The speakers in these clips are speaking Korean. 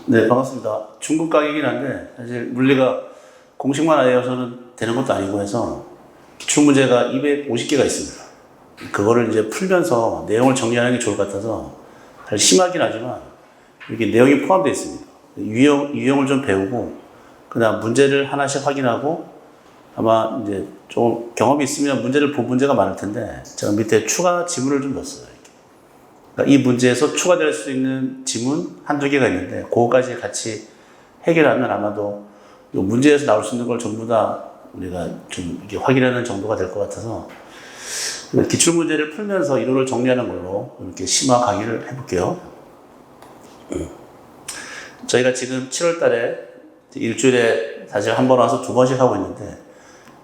네, 반갑습니다. 중국 가게이긴 한데 사실 물리가 공식만 알려서는 되는 것도 아니고 해서 기출 문제가 250개가 있습니다. 그거를 이제 풀면서 내용을 정리하는 게 좋을 것 같아서 사실 심하긴 하지만 이렇게 내용이 포함되어 있습니다. 유형을 좀 배우고 그다음 문제를 하나씩 확인하고 아마 이제 좀 경험이 있으면 문제를 본 문제가 많을 텐데 제가 밑에 추가 지문을 좀 넣었어요. 그러니까 이 문제에서 추가될 수 있는 지문 한두 개가 있는데 그거까지 같이 해결하면 아마도 이 문제에서 나올 수 있는 걸 전부 다 우리가 좀 이렇게 확인하는 정도가 될 것 같아서 기출 문제를 풀면서 이론을 정리하는 걸로 이렇게 심화 강의를 해볼게요. 저희가 지금 7월 달에 일주일에 사실 한 번 와서 두 번씩 하고 있는데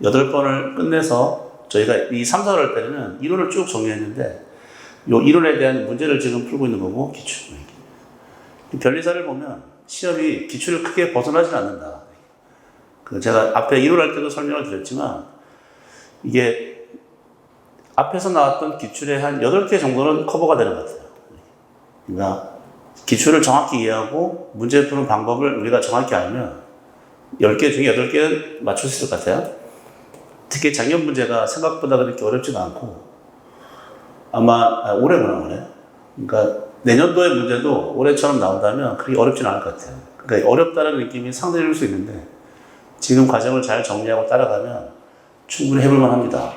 8번을 끝내서 저희가 이 3, 4월 때는 이론을 쭉 정리했는데 요 이론에 대한 문제를 지금 풀고 있는 거고 기출. 변리사를 보면 시험이 기출을 크게 벗어나지는 않는다. 제가 앞에 이론할 때도 설명을 드렸지만 이게 앞에서 나왔던 기출의 한 8개 정도는 커버가 되는 것 같아요. 그러니까 기출을 정확히 이해하고 문제 푸는 방법을 우리가 정확히 알면 10개 중에 8개는 맞출 수 있을 것 같아요. 특히 작년 문제가 생각보다 그렇게 어렵지도 않고 아마 올해구나 올해. 그러니까 내년도의 문제도 올해처럼 나온다면 그렇게 어렵지는 않을 것 같아요. 그러니까 어렵다는 느낌이 상대일 수 있는데 지금 과정을 잘 정리하고 따라가면 충분히 해볼만 합니다.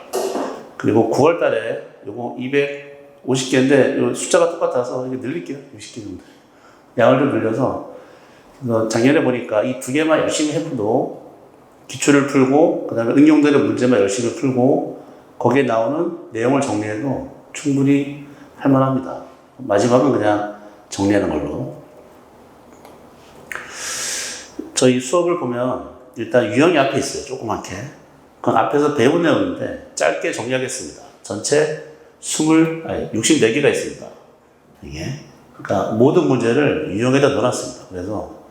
그리고 9월 달에 요거 250개인데 요 숫자가 똑같아서 이게 늘릴게요. 60개 정도. 양을 좀 늘려서 작년에 보니까 이 두 개만 열심히 해도 기출을 풀고 그 다음에 응용되는 문제만 열심히 풀고 거기에 나오는 내용을 정리해도 충분히 할만합니다. 마지막은 그냥 정리하는 걸로. 저희 수업을 보면 일단 유형이 앞에 있어요. 조그맣게. 그건 앞에서 배운 내용인데 짧게 정리하겠습니다. 전체 64개가 있습니다. 이게. 그러니까 모든 문제를 유형에다 넣어놨습니다. 그래서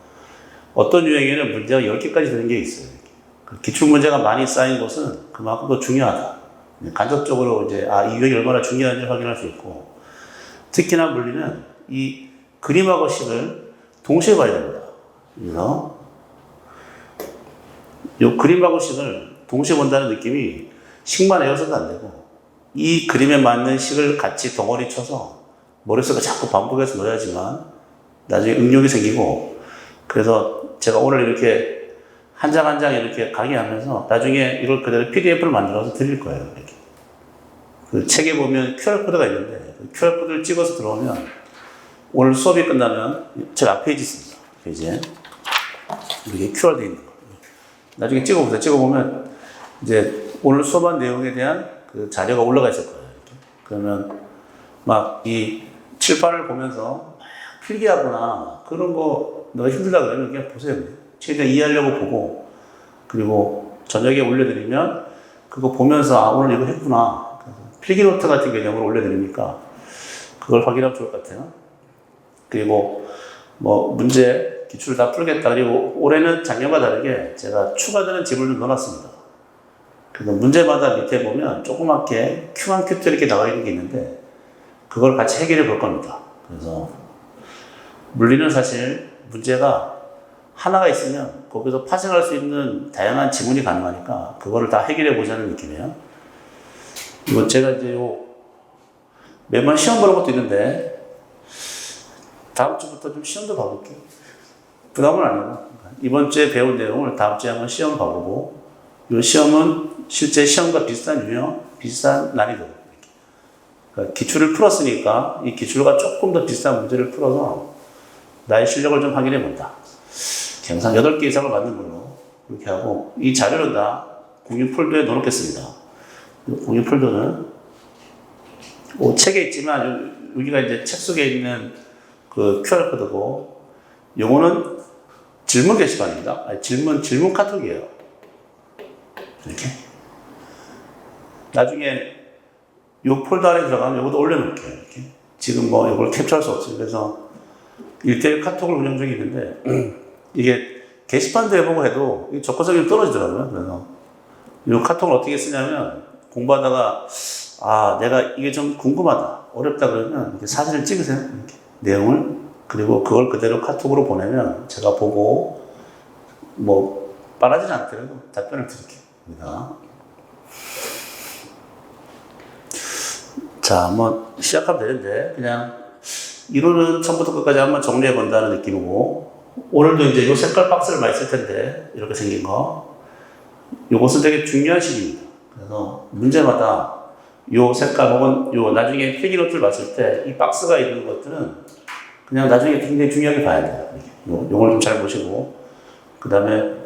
어떤 유형에는 문제가 10개까지 되는 게 있어요. 기출 문제가 많이 쌓인 것은 그만큼 더 중요하다. 간접적으로 이제 이 유형이 얼마나 중요한지 확인할 수 있고 특히나 물리는 이 그림하고 식을 동시에 봐야 됩니다. 그래서 이 그림하고 식을 동시에 본다는 느낌이 식만 외워서도 안 되고 이 그림에 맞는 식을 같이 덩어리 쳐서 머릿속에 자꾸 반복해서 넣어야지만 나중에 응용이 생기고 그래서 제가 오늘 이렇게 한 장 한 장 이렇게 강의하면서 나중에 이걸 그대로 PDF를 만들어서 드릴 거예요. 이렇게. 그 책에 보면 QR코드가 있는데 그 QR코드를 찍어서 들어오면 오늘 수업이 끝나면 책 앞페이지 있습니다. 페이지에 이렇게 QR 되어 있는 거. 나중에 찍어보세요. 찍어보면 이제 오늘 수업한 내용에 대한 그 자료가 올라가 있을 거예요. 이렇게. 그러면 막 이 칠판을 보면서 막 필기하거나 그런 거 너가 힘들다 그러면 그냥 보세요. 최대한 이해하려고 보고 그리고 저녁에 올려드리면 그거 보면서 오늘 이거 했구나. 필기노트 같은 개념으로 올려드리니까 그걸 확인하면 좋을 것 같아요. 그리고 뭐 문제 기출을 다 풀겠다. 그리고 올해는 작년과 다르게 제가 추가되는 지문을 넣어놨습니다. 그래서 문제마다 밑에 보면 조그맣게 Q1, Q2 이렇게 나와 있는 게 있는데 그걸 같이 해결해 볼 겁니다. 그래서 물리는 사실 문제가 하나가 있으면 거기서 파생할 수 있는 다양한 지문이 가능하니까 그거를 다 해결해 보자는 느낌이에요. 이거 제가 이제 매번 시험 보는 것도 있는데 다음 주부터 좀 시험도 봐볼게요. 부담은 아니고 이번 주에 배운 내용을 다음 주에 한번 시험 봐보고 이 시험은 실제 시험과 비슷한 유형, 비슷한 난이도. 그러니까 기출을 풀었으니까 이 기출과 조금 더 비슷한 문제를 풀어서 나의 실력을 좀 확인해 본다. 항상 8개 이상을 맞는 걸로 그렇게 하고 이 자료는 다 공유 폴더에 넣어놓겠습니다. 공유 폴더는 책에 있지만 여기가 이제 책 속에 있는 그 QR코드고 요거는 질문 게시판입니다. 질문 카톡이에요. 이렇게 나중에 요 폴더 안에 들어가면 요것도 올려놓을게요. 이렇게. 지금 뭐 이걸 캡처할 수 없어요. 그래서 1대1 카톡을 운영 중에 있는데 이게 게시판도 해보고 해도 접근성이 떨어지더라고요. 그래서 이 카톡을 어떻게 쓰냐면 공부하다가 내가 이게 좀 궁금하다, 어렵다 그러면 이렇게 사진을 찍으세요. 이렇게 내용을 그리고 그걸 그대로 카톡으로 보내면 제가 보고 뭐 빨라지지 않더라도 답변을 드릴게요. 자, 한번 시작하면 되는데 그냥 이론은 처음부터 끝까지 한번 정리해 본다는 느낌이고, 오늘도 이제 요 색깔 박스를 많이 쓸 텐데 이렇게 생긴 거, 요것은 되게 중요한 식입니다. 그래서 문제마다 요 색깔 혹은 요 나중에 필기노트를 봤을 때 이 박스가 있는 것들은 그냥 나중에 굉장히 중요하게 봐야 돼요. 요걸 좀 잘 보시고 그 다음에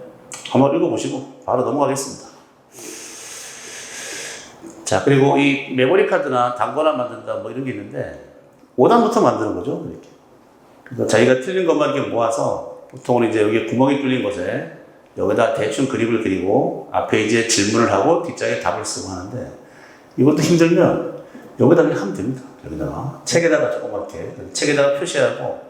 한번 읽어보시고 바로 넘어가겠습니다. 자, 그리고 이 메모리 카드나 단권화 만든다 뭐 이런 게 있는데 5단부터 만드는 거죠. 이렇게. 그래서 자기가 틀린 것만 이렇게 모아서 보통은 이제 여기 구멍이 뚫린 곳에 여기다 대충 그림을 그리고 앞에 이제 질문을 하고 뒷장에 답을 쓰고 하는데, 이것도 힘들면 여기다 그냥 하면 됩니다. 여기다가 책에다가 조그맣게 책에다가 표시하고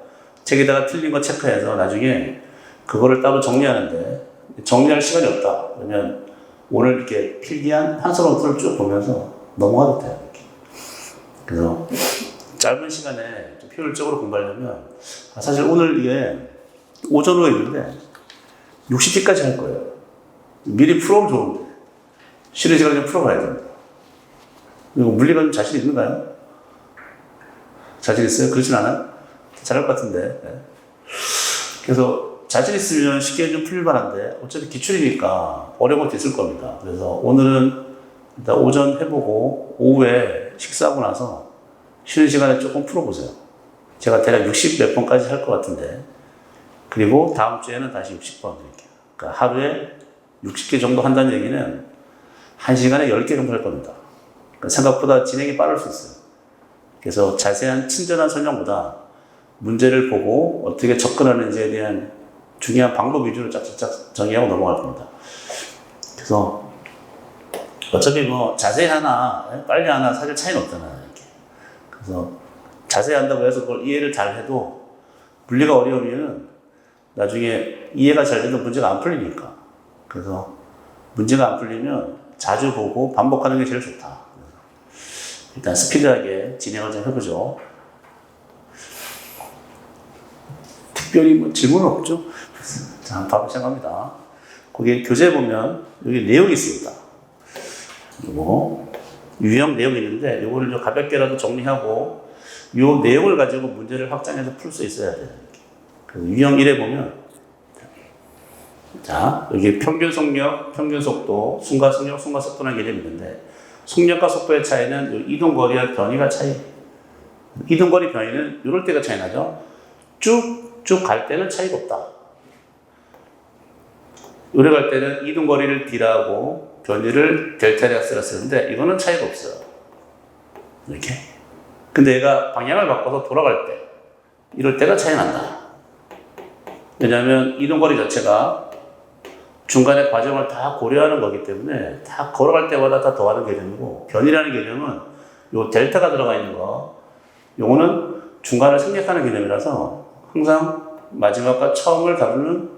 책에다가 틀린 거 체크해서 나중에 그거를 따로 정리하는데, 정리할 시간이 없다 그러면 오늘 이렇게 필기한 한서노트를 쭉 보면서 넘어가도 돼요. 이렇게. 그래서 짧은 시간에 좀 효율적으로 공부하려면 사실 오늘 이게 오전 후에 있는데 60개까지 할 거예요. 미리 풀어오면 좋은데 쉬는 시간에 좀 풀어가야 됩니다. 그리고 물리가 좀 자신 있는가요? 자신 있어요? 그렇진 않아요? 잘할 것 같은데. 네. 그래서 자신 있으면 쉽게 좀 풀릴 만한데 어차피 기출이니까 어려운 것도 있을 겁니다. 그래서 오늘은 일단 오전 해보고 오후에 식사하고 나서 쉬는 시간에 조금 풀어보세요. 제가 대략 60 몇 번까지 할 것 같은데, 그리고 다음 주에는 다시 60번 드릴게요. 그러니까 하루에 60개 정도 한다는 얘기는 1시간에 10개 정도 할 겁니다. 그러니까 생각보다 진행이 빠를 수 있어요. 그래서 자세한 친절한 설명보다 문제를 보고 어떻게 접근하는지에 대한 중요한 방법 위주로 짝짝짝 정의하고 넘어갈 겁니다. 그래서 어차피 뭐 자세히 하나 빨리 하나 사실 차이는 없잖아요. 이렇게. 그래서 자세히 한다고 해서 그걸 이해를 잘 해도 물리가 어려우면 나중에 이해가 잘 돼도 문제가 안 풀리니까. 그래서 문제가 안 풀리면 자주 보고 반복하는 게 제일 좋다. 일단 스피드하게 진행을 좀 해보죠. 특별히 뭐 질문은 없죠? 자, 바로 시작합니다. 거기 교재 보면 여기 내용이 있습니다. 요거 유형 내용이 있는데 요거를 좀 가볍게라도 정리하고 요 내용을 가지고 문제를 확장해서 풀 수 있어야 돼요. 그래서 유형 1에 보면 자, 여기 평균 속력, 평균 속도, 순간 속력, 순간 속도라는 개념이 있는데, 속력과 속도의 차이는 이동거리와 변이가 차이. 이동거리 변이는 이럴 때가 차이 나죠. 쭉 갈 때는 차이가 없다. 오래 갈 때는 이동거리를 D라고 변이를 델타라고 쓰는데 이거는 차이가 없어요. 이렇게. 근데 얘가 방향을 바꿔서 돌아갈 때 이럴 때가 차이 난다. 왜냐하면 이동거리 자체가 중간에 과정을 다 고려하는 거기 때문에 다 걸어갈 때마다 다 더하는 개념이고, 변이라는 개념은 요 델타가 들어가 있는 거, 요거는 중간을 생략하는 개념이라서 항상 마지막과 처음을 다루는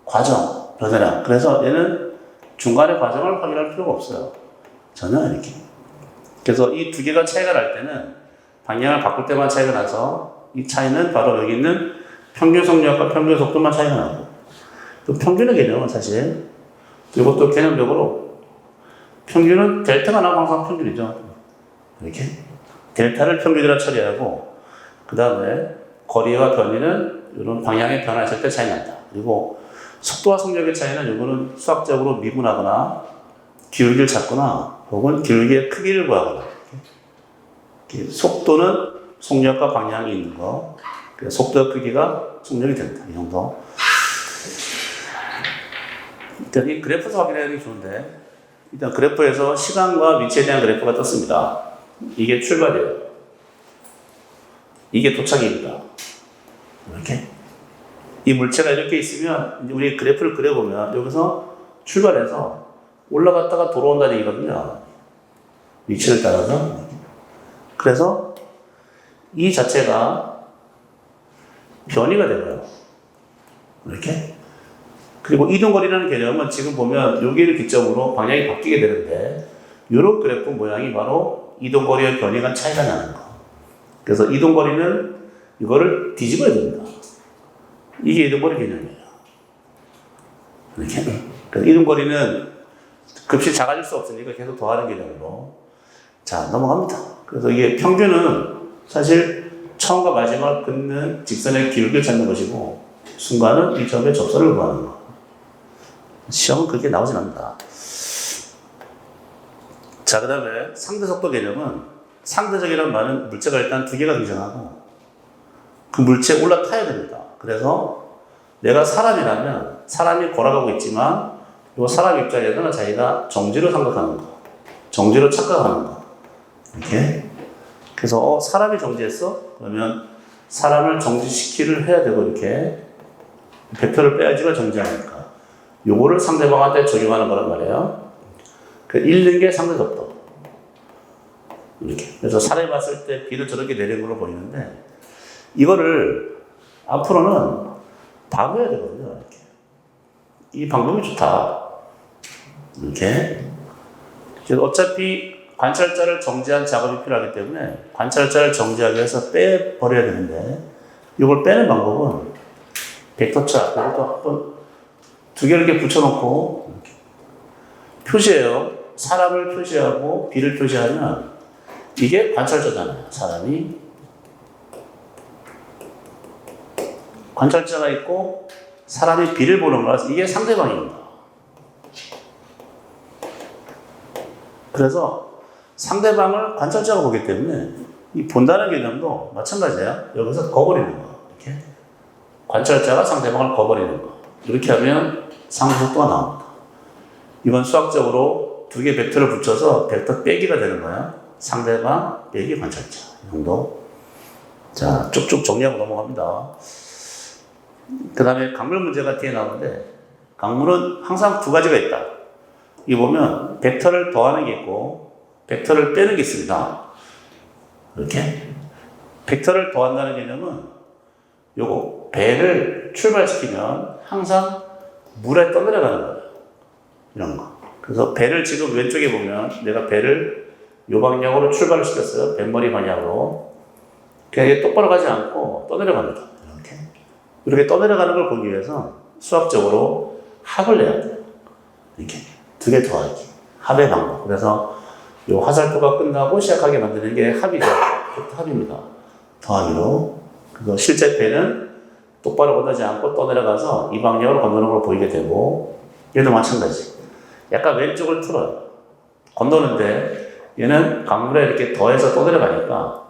과정, 변화량. 그래서 얘는 중간의 과정을 확인할 필요가 없어요. 전혀 이렇게. 그래서 이 두 개가 차이가 날 때는 방향을 바꿀 때만 차이가 나서 이 차이는 바로 여기 있는 평균 속력과 평균 속도만 차이가 나고, 또 평균의 개념은 사실 이것도 개념적으로 평균은 델타가 나오면 항상 평균이죠. 이렇게 델타를 평균이라 처리하고 그 다음에 거리와 변이는 이런 방향의 변화했을 때 차이 난다. 그리고 속도와 속력의 차이는 이거는 수학적으로 미분하거나 기울기를 찾거나 혹은 기울기의 크기를 구하거나, 이렇게 속도는 속력과 방향이 있는 거, 속도의 크기가 속력이 된다. 이 정도. 일단 이 그래프에서 확인하는 게 좋은데, 일단 그래프에서 시간과 위치에 대한 그래프가 떴습니다. 이게 출발이에요. 이게 도착입니다. 이렇게. 이 물체가 이렇게 있으면 우리 그래프를 그려보면 여기서 출발해서 올라갔다가 돌아온다는 얘기거든요. 위치를 따라서. 그래서 이 자체가 변이가 되고요. 이렇게. 그리고 이동거리라는 개념은 지금 보면 여기를 기점으로 방향이 바뀌게 되는데, 이런 그래프 모양이 바로 이동거리의 변이가 차이가 나는 거. 그래서 이동거리는 이거를 뒤집어야 됩니다. 이게 이등거리 개념이에요. 이렇게. 그래서 이등거리는 급시 작아질 수 없으니까 계속 더하는 개념으로. 자, 넘어갑니다. 그래서 이게 평균은 사실 처음과 마지막을 긋는 직선의 기울기를 찾는 것이고, 순간은 이 점의 접선을 구하는 거. 시험은 그렇게 나오진 않는다. 자, 그 다음에 상대속도 개념은 상대적이라는 말은 물체가 일단 두 개가 등장하고 그 물체에 올라타야 됩니다. 그래서 내가 사람이라면 사람이 걸어가고 있지만 이 사람 입장에서는 자기가 정지로 생각하는 거, 정지로 착각하는 거. 이렇게. 그래서 사람이 정지했어? 그러면 사람을 정지시키를 해야 되고 이렇게 배표를 빼야지가 정지하니까 요거를 상대방한테 적용하는 거란 말이에요. 그 읽는 게 상대속도. 이렇게. 그래서 사람이 봤을 때 비를 저렇게 내리는 걸로 보이는데 이거를 앞으로는 바꿔야 되거든요. 이렇게. 이 방법이 좋다. 이렇게. 그래서 어차피 관찰자를 정지한 작업이 필요하기 때문에 관찰자를 정지하기 위해서 빼버려야 되는데 이걸 빼는 방법은 벡터차, 이것도 한번 두 개를 이렇게 붙여놓고 이렇게 표시해요. 사람을 표시하고 비를 표시하면 이게 관찰자잖아요. 사람이. 관찰자가 있고 사람이 비를 보는 거라서 이게 상대방입니다. 그래서 상대방을 관찰자가 보기 때문에 이 본다는 개념도 마찬가지예요. 여기서 거버리는 거. 이렇게. 관찰자가 상대방을 거버리는 거. 이렇게 하면 상대속도가 나옵니다. 이건 수학적으로 두 개 벡터를 붙여서 벡터 빼기가 되는 거야. 상대방 빼기 관찰자. 이 정도. 자, 쭉쭉 정리하고 넘어갑니다. 그 다음에 강물 문제가 뒤에 나오는데 강물은 항상 두 가지가 있다. 이 보면 벡터를 더하는 게 있고 벡터를 빼는 게 있습니다. 이렇게. 벡터를 더한다는 개념은 요거 배를 출발시키면 항상 물에 떠내려가는 거예요. 이런 거. 그래서 배를 지금 왼쪽에 보면 내가 배를 요 방향으로 출발을 시켰어요. 뱃머리 방향으로. 그냥 이게 똑바로 가지 않고 떠내려갑니다. 이렇게 떠내려가는 걸 보기 위해서 수학적으로 합을 내야 돼요. 이렇게. 두 개 더하기. 합의 방법. 그래서 이 화살표가 끝나고 시작하게 만드는 게 합이죠. 합입니다. 더하기로. 그리고 실제 배는 똑바로 건너지 않고 떠내려가서 이 방향으로 건너는 걸 보이게 되고, 얘도 마찬가지. 약간 왼쪽을 틀어요. 건너는데 얘는 강물에 이렇게 더해서 떠내려가니까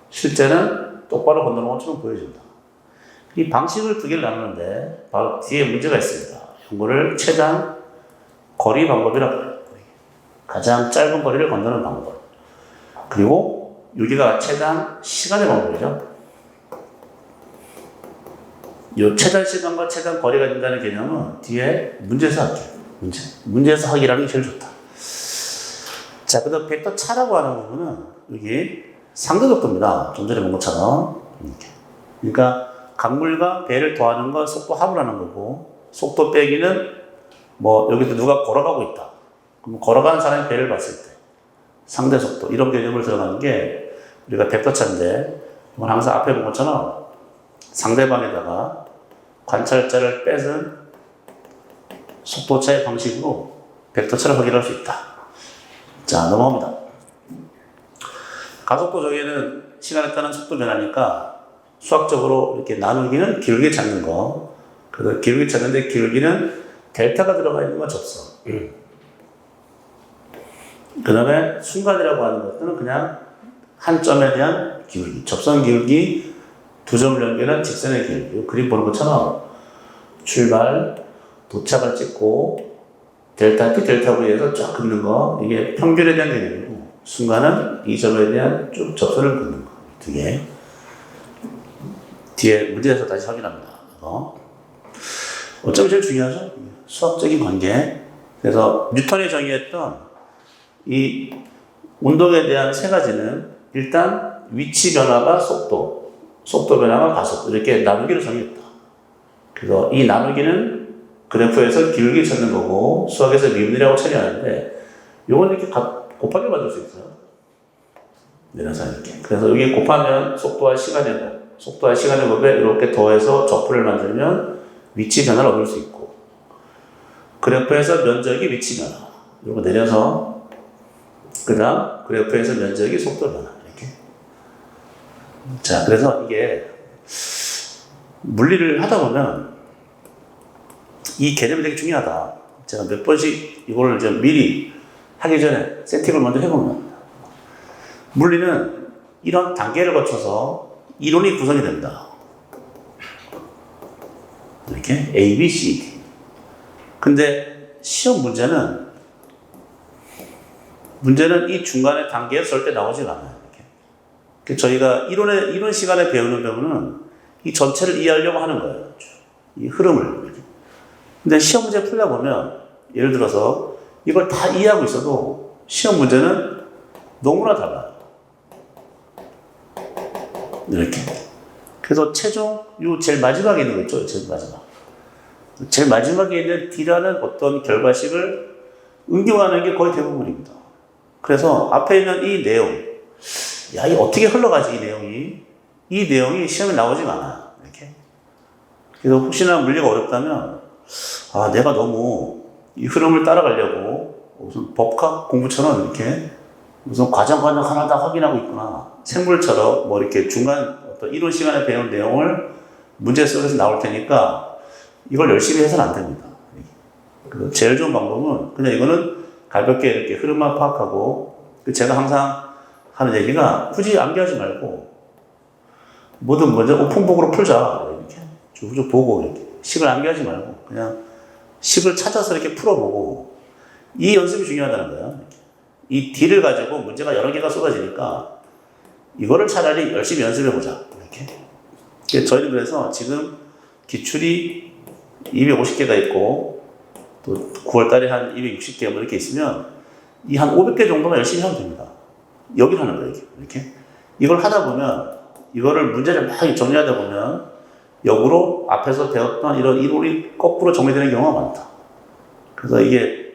실제는 똑바로 건너는 것처럼 보여집니다. 이 방식을 두 개를 나누는데 바로 뒤에 문제가 있습니다. 이거를 최단 거리 방법이라고 해요. 가장 짧은 거리를 건너는 방법. 그리고 여기가 최단 시간의 방법이죠. 이 최단 시간과 최단 거리가 된다는 개념은 뒤에 문제에서 할게요. 문제에서 하기라는 게 제일 좋다. 자, 그 다음 벡터 차라고 하는 부분은 여기 상대속도입니다. 좀 전에 본 것처럼. 이렇게. 그러니까 강물과 배를 더하는 건 속도 합을 하는 거고, 속도 빼기는 뭐 여기서 누가 걸어가고 있다. 그럼 걸어가는 사람이 배를 봤을 때 상대 속도 이런 개념을 들어가는 게 우리가 벡터차인데, 이건 항상 앞에 본 것처럼 상대방에다가 관찰자를 뺏은 속도차의 방식으로 벡터차를 확인할 수 있다. 자, 넘어갑니다. 가속도 정의는 시간에 따른 속도 변화니까 수학적으로 이렇게 나누기는 기울기 찾는 거. 그래서 기울기 찾는데 기울기는 델타가 들어가 있는 건 접선. 그 다음에 순간이라고 하는 것들은 그냥 한 점에 대한 기울기. 접선 기울기, 두 점을 연결한 직선의 기울기. 그림 보는 것처럼 출발, 도착을 찍고 델타 P, 델타 V에서 쫙 긋는 거. 이게 평균에 대한 개념이고, 순간은 이 점에 대한 쭉 접선을 긋는 거. 두 개. 뒤에 문제에서 다시 확인합니다. 어쩌면 제일 중요하죠? 수학적인 관계. 그래서 뉴턴이 정의했던 이 운동에 대한 세 가지는 일단 위치 변화가 속도, 속도 변화가 가속, 이렇게 나누기를 정의했다. 그래서 이 나누기는 그래프에서 기울기 찾는 거고 수학에서 미분이라고 처리하는데 이건 이렇게 곱하기 만들 수 있어요. 내려서 이렇게. 그래서 여기 곱하면 속도와 시간의 법. 속도와 시간의 법에 이렇게 더해서 적분을 만들면 위치 변화를 얻을 수 있고, 그래프에서 면적이 위치 변화. 이거 내려서, 그 다음 그래프에서 면적이 속도 변화. 이렇게. 자, 그래서 이게 물리를 하다 보면 이 개념이 되게 중요하다. 제가 몇 번씩 이걸 좀 미리 하기 전에 세팅을 먼저 해보면, 물리는 이런 단계를 거쳐서 이론이 구성이 된다. 이렇게 A, B, C, D. 근데 시험 문제는 이 중간에 단계에 절대 나오질 않아요. 이렇게. 저희가 이론 시간에 배우는 경우는 이 전체를 이해하려고 하는 거예요. 이 흐름을. 근데 시험 문제 풀다 보면, 예를 들어서 이걸 다 이해하고 있어도 시험 문제는 너무나 달라요. 이렇게. 그래서 최종, 요 제일 마지막에 있는 거 있죠? 제일 마지막에 있는 D라는 어떤 결과식을 응용하는 게 거의 대부분입니다. 그래서 앞에 있는 이 내용, 야, 이 어떻게 흘러가지, 이 내용이 시험에 나오지가 않아요. 이렇게. 그래서 혹시나 물리가 어렵다면, 아, 내가 너무 이 흐름을 따라가려고 무슨 법학 공부처럼 이렇게 무슨 과정 하나 다 확인하고 있구나. 생물처럼 뭐 이렇게 중간 어떤 이론 시간에 배운 내용을 문제 속에서 나올 테니까 이걸 열심히 해서는 안 됩니다. 그래서 제일 좋은 방법은 그냥 이거는 가볍게 이렇게 흐름만 파악하고, 제가 항상 하는 얘기가 굳이 암기하지 말고 뭐든 먼저 오픈북으로 풀자. 이렇게 쭉 보고 이렇게 식을 암기하지 말고 그냥 식을 찾아서 이렇게 풀어보고, 이 연습이 중요하다는 거예요. 이 D를 가지고 문제가 여러 개가 쏟아지니까 이거를 차라리 열심히 연습해보자. 이렇게. 저희는 그래서 지금 기출이 250개가 있고, 또 9월 달에 한 260개 뭐 이렇게 있으면 이 한 500개 정도만 열심히 하면 됩니다. 여기를 하는 거예요. 이렇게. 이걸 하다 보면, 이거를 문제를 막 정리하다 보면 역으로 앞에서 배웠던 이런 이론이 거꾸로 정리되는 경우가 많다. 그래서 이게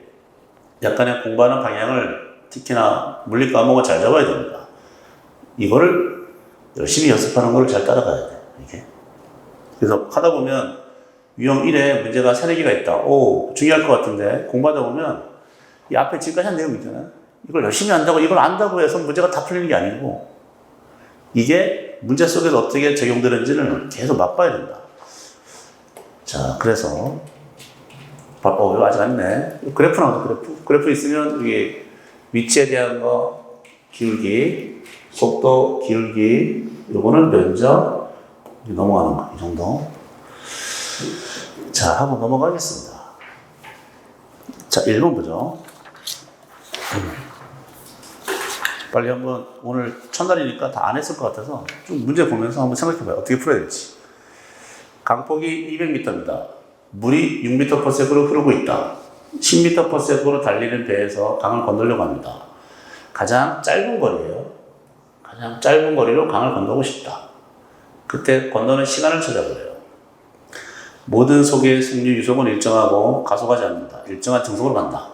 약간의 공부하는 방향을 특히나 물리 과목은 잘 잡아야 됩니다. 이거를 열심히 연습하는 걸 잘 따라가야 돼. 이렇게. 그래서 하다 보면 유형 1에 문제가 3-4개가 있다. 오, 중요할 것 같은데 공부하다 보면 이 앞에 지금까지 한 내용 있잖아요. 이걸 열심히 한다고, 이걸 안다고 해서 문제가 다 풀리는 게 아니고, 이게 문제 속에서 어떻게 적용되는지를 계속 맛봐야 된다. 자, 그래서 이거 아직 안 있네. 그래프 나오죠, 그래프 있으면 여기 위치에 대한 거, 기울기, 속도, 기울기, 요거는 면적, 넘어가는 거, 이 정도. 자, 한번 넘어가겠습니다. 자, 1번 보죠. 빨리 한번, 오늘 첫날이니까 다 안 했을 것 같아서 좀 문제 보면서 한번 생각해봐요. 어떻게 풀어야 될지. 강폭이 200m입니다. 물이 6m/s로 흐르고 있다. 10m/s로 달리는 배에서 강을 건너려고 합니다. 가장 짧은 거리예요. 가장 짧은 거리로 강을 건너고 싶다. 그때 건너는 시간을 찾아보래요. 모든 속의 승류 유속은 일정하고 가속하지 않는다. 일정한 등속으로 간다.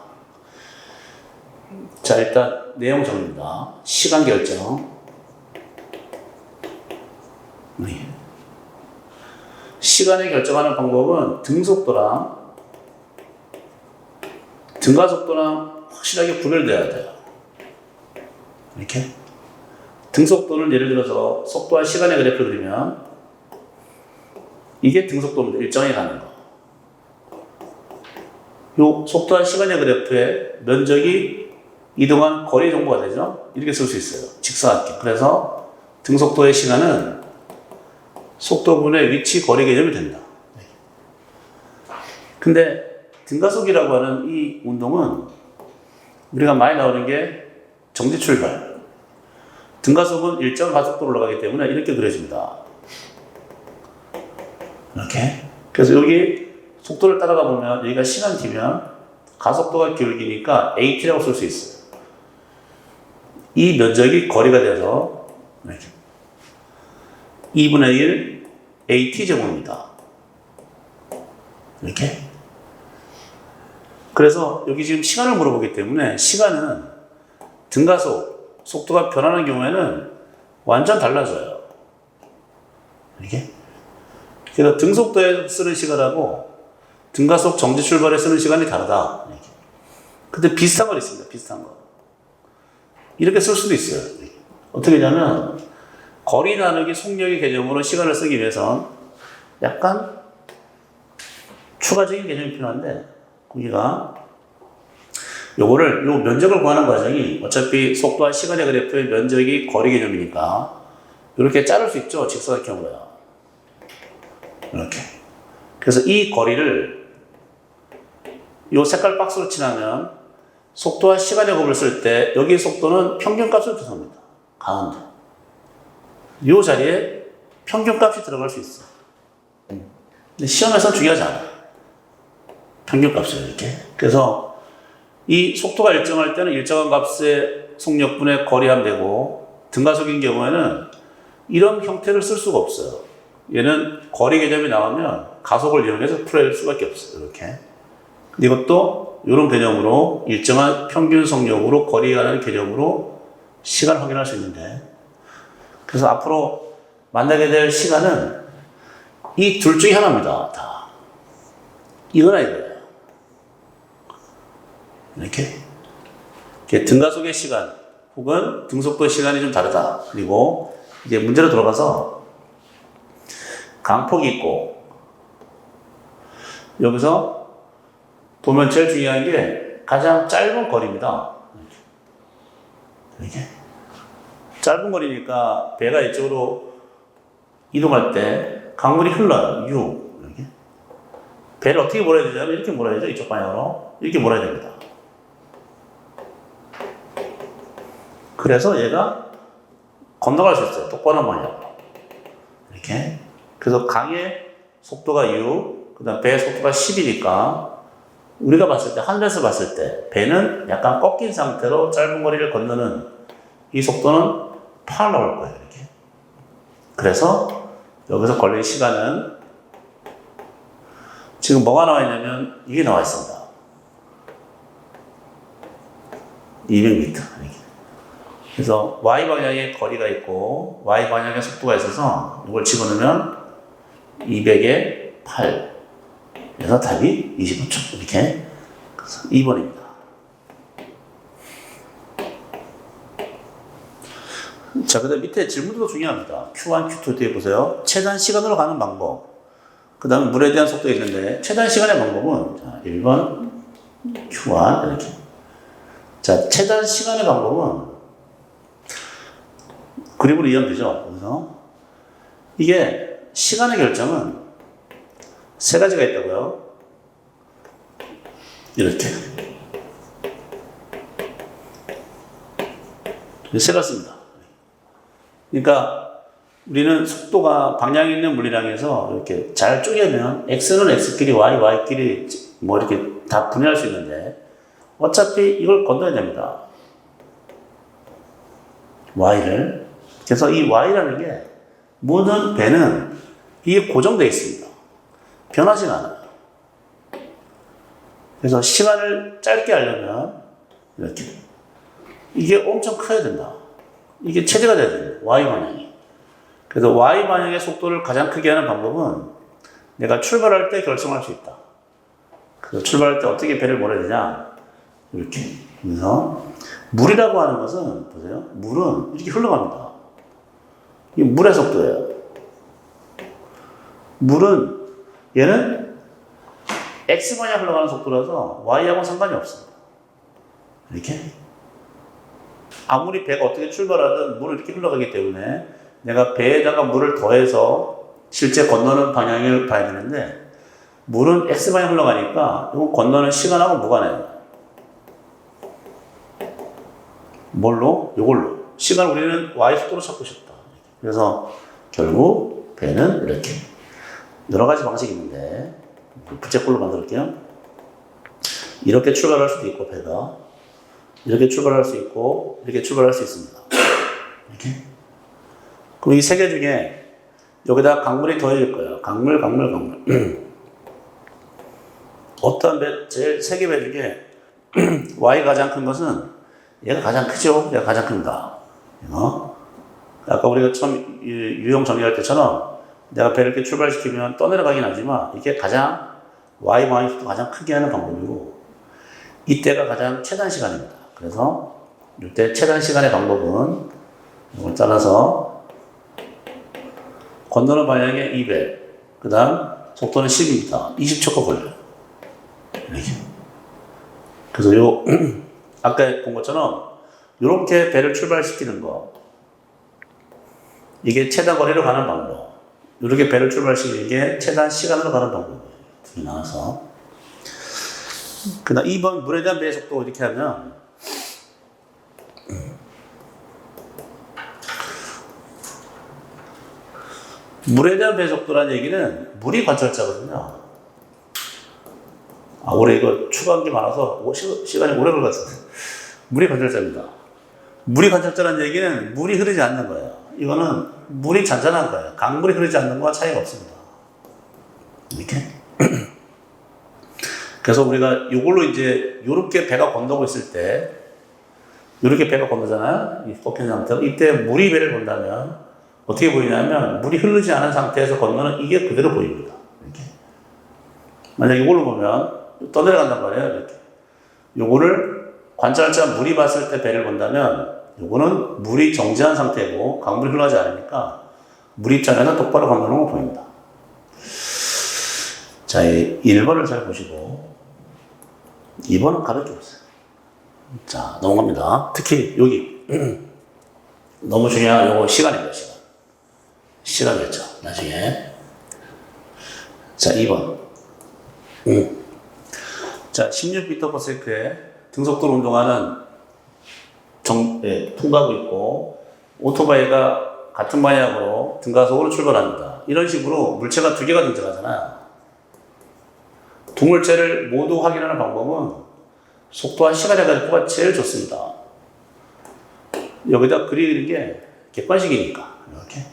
자, 일단 내용 정리입니다. 시간 결정. 시간을 결정하는 방법은 등속도랑 등가속도랑 확실하게 구별돼야 돼요. 이렇게. 등속도는 예를 들어서 속도와 시간의 그래프를 그리면 이게 등속도입니다. 일정하게 가는 거. 요 속도와 시간의 그래프에 면적이 이동한 거리 정보가 되죠. 이렇게 쓸 수 있어요. 직사각형. 그래서 등속도의 시간은 속도분의 위치 거리 개념이 된다. 근데 등가속이라고 하는 이 운동은 우리가 많이 나오는 게 정지 출발. 등가속은 일정 가속도로 올라가기 때문에 이렇게 그려집니다. 이렇게. 그래서 여기 속도를 따라가 보면 여기가 시간 t면 가속도가 기울기니까 at라고 쓸 수 있어요. 이 면적이 거리가 돼서 이렇게 2분의 1 at 제곱입니다. 이렇게. 그래서 여기 지금 시간을 물어보기 때문에 시간은 등가속, 속도가 변하는 경우에는 완전 달라져요. 이렇게. 그래서 등속도에 쓰는 시간하고 등가속 정지 출발에 쓰는 시간이 다르다. 이렇게. 근데 비슷한 건 있습니다. 비슷한 거. 이렇게 쓸 수도 있어요. 어떻게 하냐면 거리 나누기 속력의 개념으로 시간을 쓰기 위해선 약간 추가적인 개념이 필요한데 거기가 요거를 요 면적을 구하는 과정이 어차피 속도와 시간의 그래프의 면적이 거리 개념이니까 이렇게 자를 수 있죠. 직사각형으로요. 이렇게. 그래서 이 거리를 요 색깔 박스로 칠하면 속도와 시간의 곱을 쓸 때 여기 속도는 평균값을 구성합니다. 가운데. 이 자리에 평균값이 들어갈 수 있어. 근데 시험에서 중요하지 않아. 평균값을 이렇게. 그래서 이 속도가 일정할 때는 일정한 값의 속력분의 거리하면 되고 등가속인 경우에는 이런 형태를 쓸 수가 없어요. 얘는 거리 개념이 나오면 가속을 이용해서 풀어낼 수밖에 없어요. 이렇게. 이것도 이런 개념으로 일정한 평균 속력으로 거리라는 개념으로 시간을 확인할 수 있는데 그래서 앞으로 만나게 될 시간은 이 둘 중에 하나입니다. 다. 이거나 이거예요. 이렇게 등가속의 시간 혹은 등속도의 시간이 좀 다르다. 그리고 이제 문제로 들어가서 강폭이 있고 여기서 보면 제일 중요한 게 가장 짧은 거리입니다. 이렇게. 짧은 거리니까 배가 이쪽으로 이동할 때 강물이 흘러요. 이렇게. 배를 어떻게 몰아야 되냐면 이렇게 몰아야죠. 이쪽 방향으로. 이렇게 몰아야 됩니다. 그래서 얘가 건너갈 수 있어요. 똑바로 방향으로. 이렇게. 그래서 강의 속도가 6, 그 다음 배의 속도가 10이니까 우리가 봤을 때, 하늘에서 봤을 때 배는 약간 꺾인 상태로 짧은 거리를 건너는 이 속도는 8 나올 거예요. 이렇게. 그래서 여기서 걸린 시간은 지금 뭐가 나와 있냐면 이게 나와 있습니다. 200m. 이렇게. 그래서 Y방향의 거리가 있고 Y방향의 속도가 있어서 이걸 집어넣으면 200에 8 그래서 답이 25초 이렇게. 그래서 2번입니다. 자, 그 다음 밑에 질문도 중요합니다. Q1, Q2 뒤에 보세요. 최단 시간으로 가는 방법. 그 다음 물에 대한 속도가 있는데 최단 시간의 방법은 자, 1번 Q1 이렇게. 자, 최단 시간의 방법은 그림으로 이해하면 되죠. 그래서 이게 시간의 결정은 세 가지가 있다고요. 이렇게. 세 가지입니다. 그러니까 우리는 속도가 방향이 있는 물리량에서 이렇게 잘 쪼개면 X는 X끼리, Y, Y끼리 뭐 이렇게 다 분해할 수 있는데 어차피 이걸 건너야 됩니다. Y를. 그래서 이 Y라는 게 모든 배는 이게 고정되어 있습니다. 변하지는 않아요. 그래서 시간을 짧게 하려면 이렇게 이게 엄청 커야 된다. 이게 최대가 돼야 됩니다. Y방향이. 그래서 Y방향의 속도를 가장 크게 하는 방법은 내가 출발할 때 결정할 수 있다. 그래서 출발할 때 어떻게 배를 몰아야 되냐. 이렇게. 그래서 물이라고 하는 것은 보세요. 물은 이렇게 흘러갑니다. 이게 물의 속도예요. 물은 얘는 X방향 흘러가는 속도라서 Y하고는 상관이 없습니다. 이렇게. 아무리 배가 어떻게 출발하든 물은 이렇게 흘러가기 때문에 내가 배에다가 물을 더해서 실제 건너는 방향을 봐야 되는데 물은 X방향 흘러가니까 이거 건너는 시간하고 무관해요. 뭘로? 이걸로. 시간 우리는 Y 속도로 찾고 싶다. 그래서 결국 배는 이렇게. 여러 가지 방식이 있는데 부채꼴로 만들게요. 이렇게 출발할 수도 있고 배가 이렇게 출발할 수 있고 이렇게 출발할 수 있습니다. 이렇게. 그럼 이 세 개 중에 여기다 강물이 더해질 거예요. 강물. 어떤 배, 제일 세 개 배 중에 Y가 가장 큰 것은 얘가 가장 크죠. 얘가 가장 큽니다. 아까 우리가 처음 유형 정리할 때처럼 내가 배를 이렇게 출발시키면 떠내려가긴 하지만 이게 가장 y 마이너스도 가장 크게 하는 방법이고 이때가 가장 최단 시간입니다. 그래서 이때 최단 시간의 방법은 이걸 따라서 건너는 방향에 200, 그 다음 속도는 10입니다. 20초가 걸려요. 이렇게. 그래서 아까 본 것처럼 이렇게 배를 출발시키는 거, 이게 최단 거리로 가는 방법. 이렇게 배를 출발시키는 게 최단 시간으로 가는 방법이에요. 둘이 나와서. 그 다음 2번 물에 대한 배의 속도 이렇게 하면 물에 대한 배의 속도라는 얘기는 물이 관찰자거든요. 올해 이거 추가한 게 많아서 시간이 오래 걸릴 것 같은데. 물이 관찰자입니다. 물이 관찰자라는 얘기는 물이 흐르지 않는 거예요. 이거는 물이 잔잔한 거예요. 강물이 흐르지 않는 거와 차이가 없습니다. 이렇게. 그래서 우리가 이걸로 이제 이렇게 배가 건너고 있을 때 이렇게 배가 건너잖아요. 이 꺾인 상태로. 이때 물이 배를 본다면 어떻게 보이냐면 물이 흐르지 않은 상태에서 건너는 이게 그대로 보입니다. 이렇게. 만약 이걸로 보면 떠내려간단 말이에요. 이렇게. 요거를 관찰자 물이 봤을 때 배를 본다면 요거는 물이 정지한 상태고 강물이 흘러가지 않으니까 물 입장에서 똑바로 건너는 거 보입니다. 자, 1번을 잘 보시고 2번은 가려주겠어요. 자, 넘어갑니다. 특히 여기 너무 중요한 요거 시간입니다. 시간이었죠. 나중에. 자, 2번. 자, 16m/s에 등속도로 운동하는 통과하고 있고 오토바이가 같은 방향으로 등가속으로 출발합니다. 이런 식으로 물체가 두 개가 등장하잖아요. 두 물체를 모두 확인하는 방법은 속도와 시간의 그래프가 제일 좋습니다. 여기다 그리는 게 객관식이니까 이렇게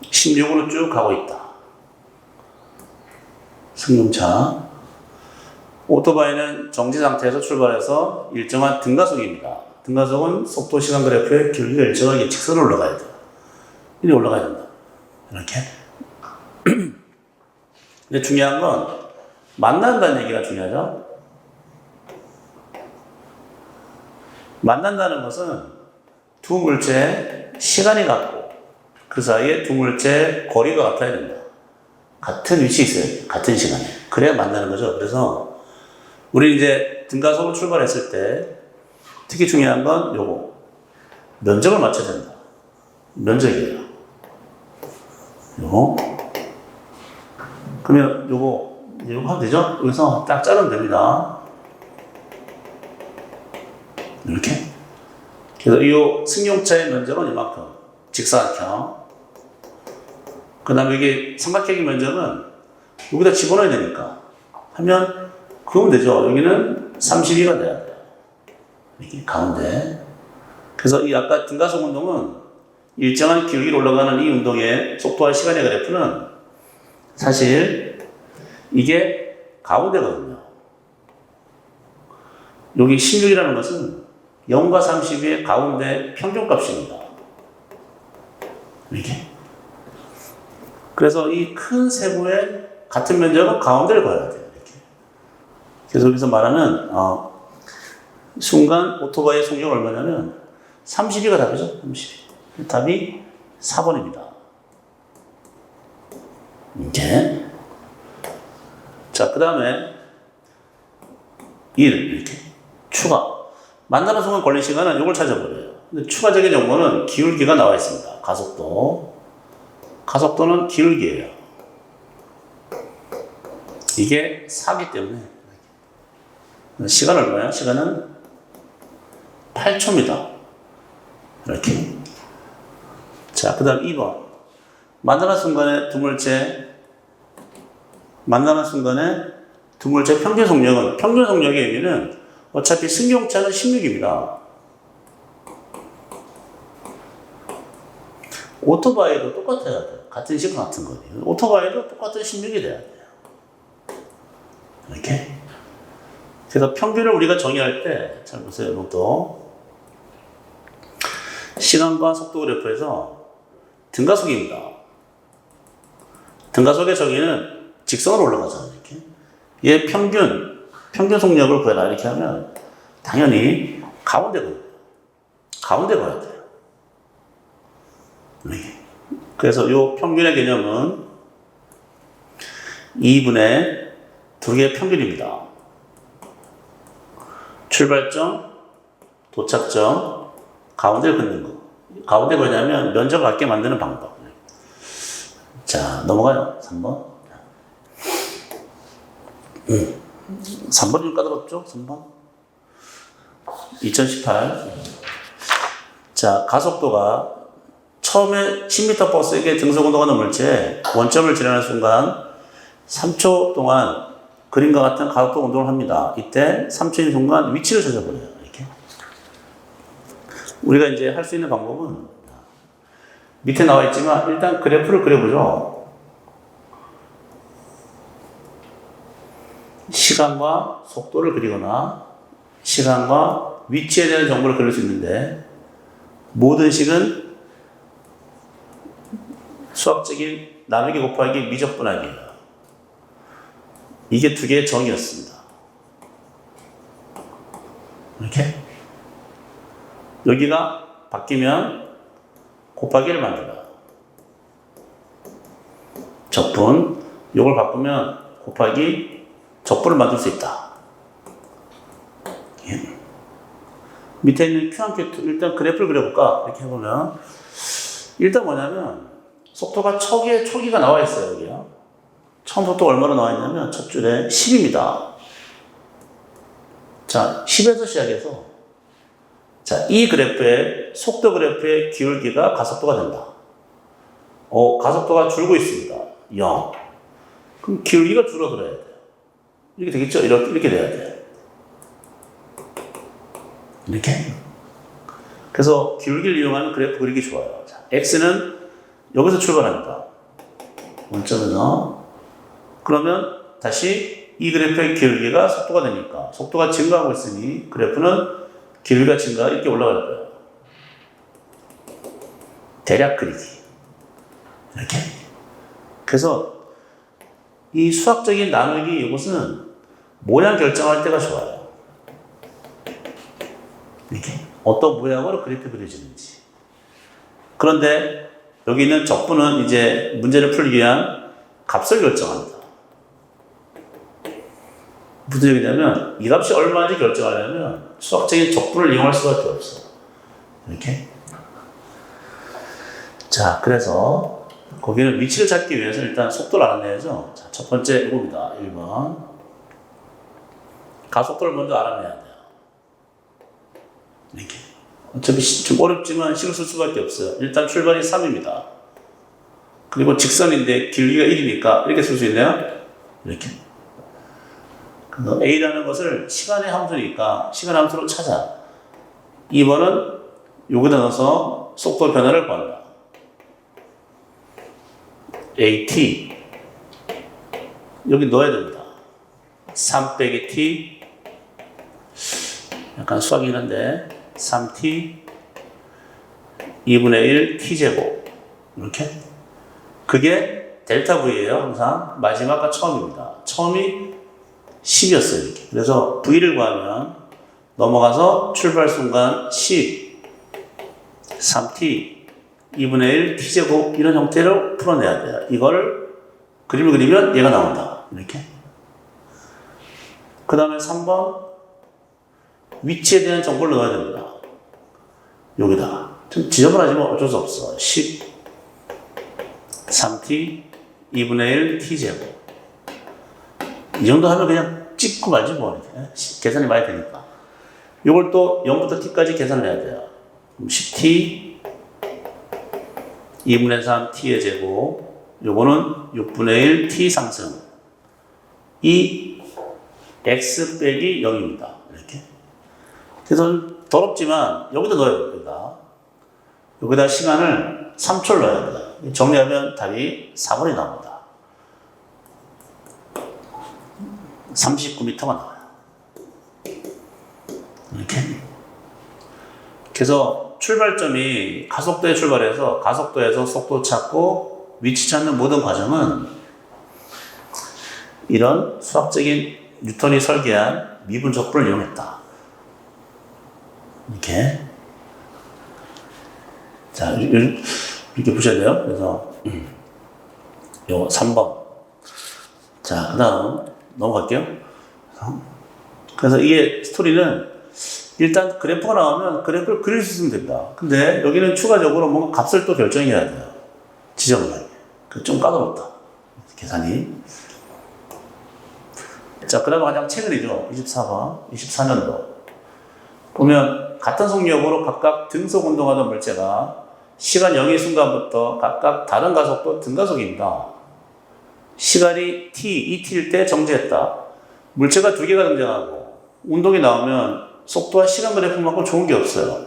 16으로 쭉 가고 있다. 승용차. 오토바이는 정지 상태에서 출발해서 일정한 등가속입니다. 등가속은 속도 시간 그래프의 길이가 일정하게 직선으로 올라가야 돼요. 이렇게 올라가야 된다. 이렇게. 근데 중요한 건 만난다는 얘기가 중요하죠. 만난다는 것은 두 물체의 시간이 같고 그 사이에 두 물체의 거리가 같아야 된다. 같은 위치에 있어야 돼요. 같은 시간에. 그래야 만나는 거죠. 그래서 우리 이제 등가속으로 출발했을 때 특히 중요한 건 요거 면적을 맞춰야 된다. 면적이에요. 요거 그러면 요거 하면 되죠? 여기서 딱 자르면 됩니다. 이렇게. 그래서 이 승용차의 면적은 이만큼 직사각형. 그 다음에 여기 삼각형의 면적은 여기다 집어넣어야 되니까 하면 그러면 되죠. 여기는 32가 돼야 돼요. 이렇게 가운데. 그래서 이 아까 등가속 운동은 일정한 기울기로 올라가는 이 운동의 속도와 시간의 그래프는 사실 이게 가운데거든요. 여기 16이라는 것은 0과 32의 가운데 평균값입니다. 이렇게. 그래서 이 큰 세부의 같은 면적은 가운데를 봐야 돼요. 이렇게. 그래서 여기서 말하는 순간 오토바이의 속력은 얼마냐면 32가 답이죠. 32. 답이 4번입니다. 이렇게. 자, 그 다음에 1 이렇게 추가. 만나는 순간 걸린 시간은 이걸 찾아버려요. 근데 추가적인 정보는 기울기가 나와 있습니다. 가속도는 기울기예요. 이게 4기 때문에 시간 얼마야? 시간은 8초입니다. 이렇게. 자, 그 다음 2번. 만나는 순간에 두 물체 평균 속력의 의미는 어차피 승용차는 16입니다. 오토바이도 똑같아야 돼요. 같은 시간 같은 거예요. 오토바이도 똑같은 16이 돼야 돼요. 이렇게. 그래서 평균을 우리가 정의할 때, 잘 보세요. 이것도. 시간과 속도 그래프에서 등가속입니다. 등가속의 저기는 직선으로 올라가잖아요. 이렇게. 얘 평균 속력을 구해라. 이렇게 하면 당연히 가운데 가야 돼요. 그래서 이 평균의 개념은 2분의 2개의 평균입니다. 출발점, 도착점, 가운데를 긋는 거. 가운데 뭐냐면 면적을 같게 만드는 방법. 자, 넘어가요. 3번. 3번 좀 까다롭죠? 3번. 2018. 자, 가속도가 처음에 10m 버스에게 등속온도가 넘을 때 원점을 지나는 순간 3초 동안 그림과 같은 가속도 운동을 합니다. 이때 3초인 순간 위치를 찾아버려요. 이렇게. 우리가 이제 할 수 있는 방법은 밑에 나와 있지만 일단 그래프를 그려보죠. 시간과 속도를 그리거나 시간과 위치에 대한 정보를 그릴 수 있는데 모든 식은 수학적인 나누기 곱하기 미적분하기예요. 이게 두 개의 정의였습니다. 이렇게 여기가 바뀌면 곱하기를 만들어요. 적분, 요걸 바꾸면 곱하기 적분을 만들 수 있다. 예. 밑에 있는 Q1, Q2 일단 그래프를 그려볼까? 이렇게 해보면 일단 뭐냐면 속도가 초기가 나와 있어요. 여기요. 처음 속도가 얼마나 나와 있냐면 첫 줄에 10입니다. 자, 10에서 시작해서 자, 이 그래프의 속도 그래프의 기울기가 가속도가 된다. 가속도가 줄고 있습니다. 0. 그럼 기울기가 줄어들어야 돼요. 이렇게 되겠죠? 이렇게 돼야 돼요. 이렇게. 그래서 기울기를 이용하는 그래프 그리기 좋아요. 자, X는 여기서 출발합니다. 원점에서. 그러면 다시 이 그래프의 기울기가 속도가 되니까 속도가 증가하고 있으니 그래프는 기울기가 증가 이렇게 올라갈 거예요. 대략 그리기. 이렇게. 그래서 이 수학적인 나누기 이것은 모양 결정할 때가 좋아요. 이렇게. 어떤 모양으로 그래프 그려지는지. 그런데 여기 있는 적분은 이제 문제를 풀기 위한 값을 결정합니다. 무슨 얘기냐면 이 값이 얼마인지 결정하려면 수학적인 적분을 이용할 수밖에 없어. 이렇게. 자, 그래서 거기는 위치를 찾기 위해서 일단 속도를 알아내야죠. 자, 첫 번째 이겁니다. 1번. 가속도를 먼저 알아내야 돼요. 이렇게. 어차피 좀 어렵지만 식을 쓸 수밖에 없어요. 일단 출발이 3입니다. 그리고 직선인데 길이가 1이니까 이렇게 쓸 수 있네요. 이렇게. A라는 것을 시간의 함수니까 시간 함수로 찾아. 2번은 여기다 넣어서 속도 변화를 구한다. AT 여기 넣어야 됩니다. 3 빼기 T 약간 수학이긴 한데 3T 2분의 1 T제곱 이렇게 그게 델타 V예요. 항상 마지막과 처음입니다. 처음이 10이었어요. 이렇게. 그래서 V를 구하면 넘어가서 출발 순간 10 3T 2분의 1 T제곱 이런 형태로 풀어내야 돼요. 이걸 그림을 그리면 얘가 나온다. 이렇게. 그 다음에 3번 위치에 대한 정보를 넣어야 됩니다. 여기다가 좀 지저분하지만 어쩔 수 없어. 10 3T 2분의 1 T제곱 이 정도 하면 그냥 찍고 말지 뭐 이렇게. 계산이 많이 되니까 이걸 또 0부터 T까지 계산을 해야 돼요. 10T 2분의 3 T의 제곱 요거는 6분의 1 T 상승 이 X 빼기 0입니다. 이렇게. 그래서 더럽지만 여기다 넣어야 됩니다. 여기다 시간을 3초를 넣어야 합니다. 정리하면 답이 4번이 나옵니다. 39m가 나와요. 이렇게. 그래서 출발점이 가속도에 출발해서 가속도에서 속도 찾고 위치 찾는 모든 과정은 이런 수학적인 뉴턴이 설계한 미분 적분을 이용했다. 이렇게. 자, 이렇게 보셔야 돼요. 그래서 요 3번. 자, 그 다음 넘어갈게요. 그래서 이게 스토리는 일단 그래프가 나오면 그래프를 그릴 수 있으면 됩니다. 근데 여기는 추가적으로 뭔가 값을 또 결정해야 돼요. 지정을 하게. 좀 까다롭다. 계산이. 자, 그 다음 가장 최근이죠. 24번, 24년도. 보면 같은 속력으로 각각 등속 운동하던 물체가 시간 0의 순간부터 각각 다른 가속도 등가속입니다. 시간이 t, 2t일 때 정지했다. 물체가 두 개가 등장하고 운동이 나오면 속도와 시간 그래프만큼 좋은 게 없어요.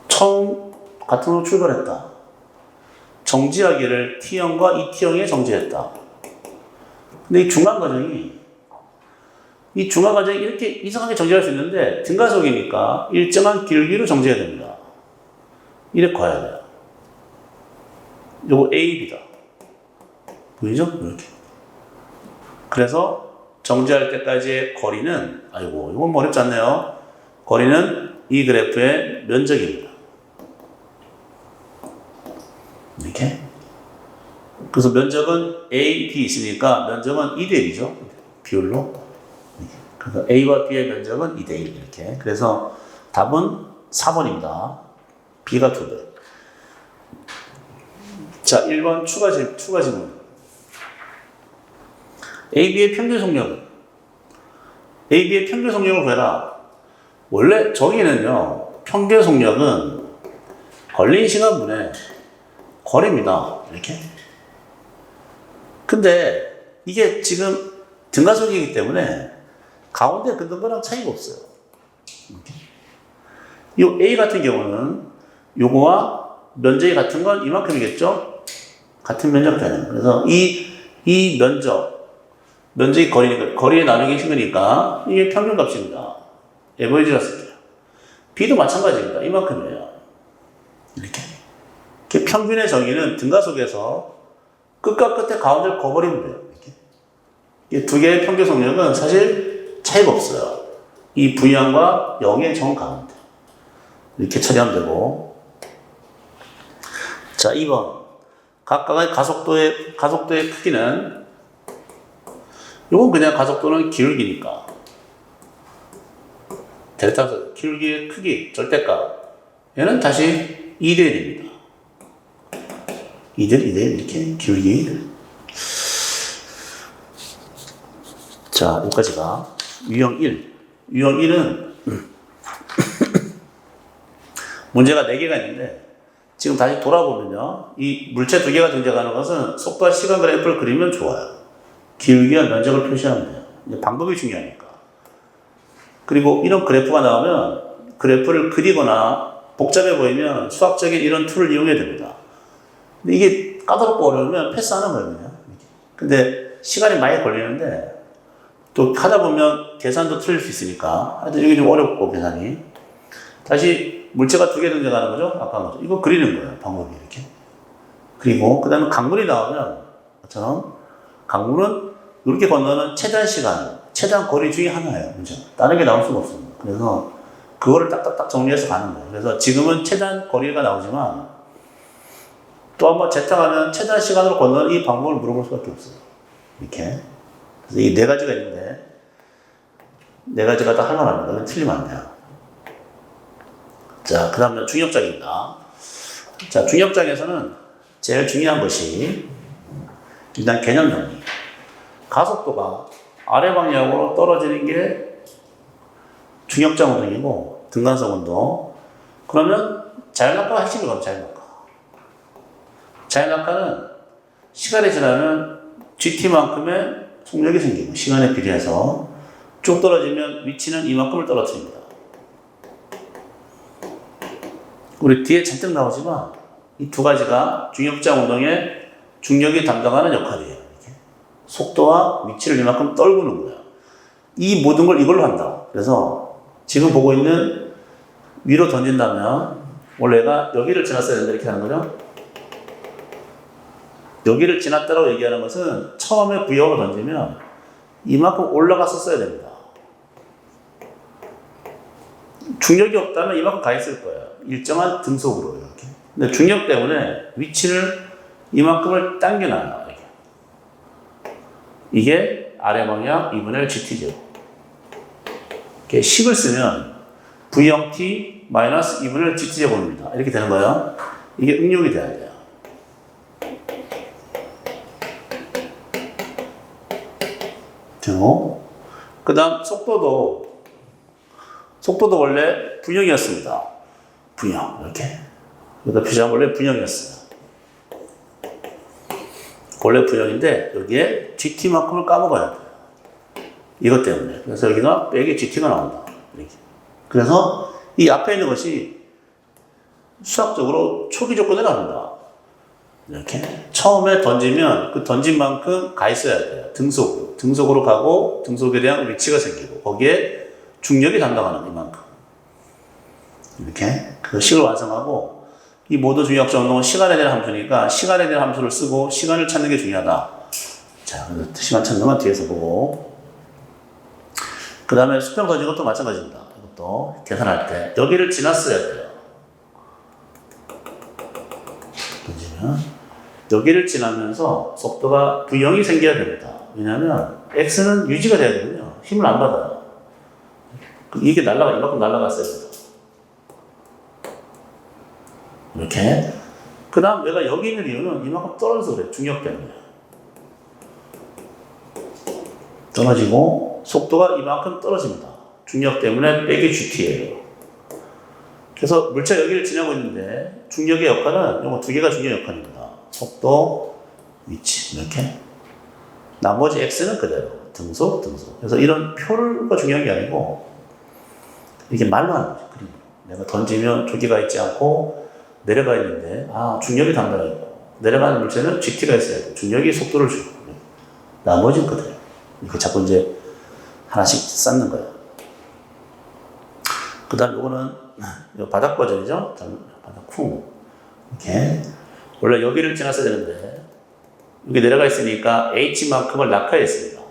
처음 같은 으로 출발했다. 정지하기를 T형과 2T형에 정지했다. 근데 이 중간 과정이 이렇게 이상하게 정지할 수 있는데 등가속이니까 일정한 길기로 정지해야 됩니다. 이렇게 가야 돼요. 요거 A, B다. 보이죠? 이렇게. 그래서 정지할 때까지의 거리는, 아이고, 이건 어렵지 않네요. 거리는 이 그래프의 면적입니다. 이렇게. 그래서 면적은 A, B 있으니까 면적은 2대1이죠. 비율로. 그래서 A와 B의 면적은 2대1 이렇게. 그래서 답은 4번입니다. B가 2배. 자, 1번 추가 질문. AB의 평균 속력은? AB의 평균 속력을 구해라. 원래 저기는요, 평균 속력은 걸린 시간분의 거리입니다. 이렇게. 근데 이게 지금 등가속이기 때문에 가운데 긋는 거랑 차이가 없어요. 이 A 같은 경우는 요거와 면적이 같은 건 이만큼이겠죠? 같은 면적 되는. 그래서 이 면적이 거리니까, 거리에 나누기 힘드니까 이게 평균 값입니다. 에버리지라 쓸게요. B도 마찬가지입니다. 이만큼이에요. 이렇게 평균의 정의는 등가속에서 끝과 끝에 가운데를 거버리면 돼요. 이 두 개의 평균 속력은 사실 차이가 없어요. 이 V양과 0의 정 가운데. 이렇게 처리하면 되고. 자, 2번. 각각의 가속도의 크기는, 이건 그냥 가속도는 기울기니까. 델타 기울기의 크기, 절대값. 얘는 다시 2대1입니다. 2대1 이렇게 기울기. 자, 여기까지가 유형 1. 유형 1은 문제가 4개가 있는데 지금 다시 돌아보면요. 이 물체 2개가 등장하는 것은 속도와 시간 그래프를 그리면 좋아요. 기울기와 면적을 표시하면 돼요. 이제 방법이 중요하니까. 그리고 이런 그래프가 나오면 그래프를 그리거나 복잡해 보이면 수학적인 이런 툴을 이용해야 됩니다. 근데 이게 까다롭고 어려우면 패스하는 거거든요. 근데 시간이 많이 걸리는데 또 하다 보면 계산도 틀릴 수 있으니까 하여튼 이게 좀 어렵고 계산이. 다시 물체가 2개 등장하는 거죠? 아까 거죠. 이거 그리는 거예요. 방법이 이렇게. 그리고 그 다음에 강물이 나오면 저처럼 강물은 이렇게 건너는 최단 시간, 최단 거리 중에 하나예요. 문제가. 다른 게 나올 수가 없습니다. 그래서 그거를 딱딱딱 정리해서 가는 거예요. 그래서 지금은 최단 거리가 나오지만 또 한번 재탕하면 최단 시간으로 건너는 이 방법을 물어볼 수밖에 없어요. 이렇게. 그래서 이 4가지가 있는데 4가지가 다 할만합니다. 틀리면 안 돼요. 자, 그 다음에 중력장입니다. 자, 중력장에서는 제일 중요한 것이 일단 개념 정리. 가속도가 아래 방향으로 떨어지는 게 중력장 운동이고 등간석 운동. 그러면 자연학과가 핵심이 뭐예요? 자연학과. 자연학과는 시간이 지나면 GT만큼의 속력이 생기고 시간에 비례해서 쭉 떨어지면 위치는 이만큼을 떨어뜨립니다. 우리 뒤에 잔뜩 나오지만 이 2가지가 중력장 운동의 중력이 담당하는 역할이에요. 이렇게. 속도와 위치를 이만큼 떨구는 거예요. 이 모든 걸 이걸로 한다. 그래서 지금 보고 있는 위로 던진다면 원래가 여기를 지났어야 된다 이렇게 하는 거죠. 여기를 지났다고 얘기하는 것은 처음에 V형으로 던지면 이만큼 올라갔었어야 됩니다. 중력이 없다면 이만큼 가 있을 거예요. 일정한 등속으로 이렇게. 근데 중력 때문에 위치를 이만큼을 당겨놔요. 이렇게. 이게 아래 방향 2분의 GT죠. 이렇게 식을 쓰면 V0T 마이너스 2분의 GT제곱입니다. 이렇게 되는 거예요. 이게 응용이 돼야 돼요. 그 다음 속도도 원래 V형이었습니다. V형 이렇게. 여기다 표시하면 원래 V형이었어요. 원래 V형인데 여기에 GT만큼을 까먹어야 돼요. 이것 때문에. 그래서 여기가 빼기 GT가 나온다. 이렇게. 그래서 이 앞에 있는 것이 수학적으로 초기 조건을 합니다. 이렇게. 처음에 던지면 그 던진 만큼 가 있어야 돼요. 등속으로 가고 등속에 대한 위치가 생기고 거기에 중력이 담당하는 이만큼. 이렇게. 그 식을 완성하고 이 모두 중력적 운동은 시간에 대한 함수니까 시간에 대한 함수를 쓰고 시간을 찾는 게 중요하다. 자, 시간 찾는 건 뒤에서 보고. 그 다음에 수평 던진 것도 마찬가지입니다. 이것도 계산할 때 여기를 지났어야 돼요. 던지면 여기를 지나면서 속도가 V형이 생겨야 됩니다. 왜냐하면 X는 유지가 돼야 되거든요. 힘을 안 받아요. 이게 이만큼 날아갔어야 돼요. 이렇게. 그 다음 얘가 여기 있는 이유는 이만큼 떨어져서 그래요. 중력 때문에. 떨어지고 속도가 이만큼 떨어집니다. 중력 때문에 빼기 GT예요. 그래서 물체가 여기를 지나고 있는데 중력의 역할은 이거 두 개가 중요한 역할입니다. 속도, 위치 이렇게. 나머지 X는 그대로 등속. 그래서 이런 표가 중요한 게 아니고 이게 말로 하는 거죠. 그림. 내가 던지면 조기가 있지 않고 내려가 있는데 중력이 담당이고 내려가는 물체는 GT가 있어야 돼. 중력이 속도를 주고 나머지는 그대로. 이렇게 자꾸 이제 하나씩 쌓는 거예요. 그 다음 요거는 바닥 버전이죠. 바닥 쿵. 이렇게. 원래 여기를 지났어야 되는데 여기 내려가 있으니까 H만큼을 낙하했습니다.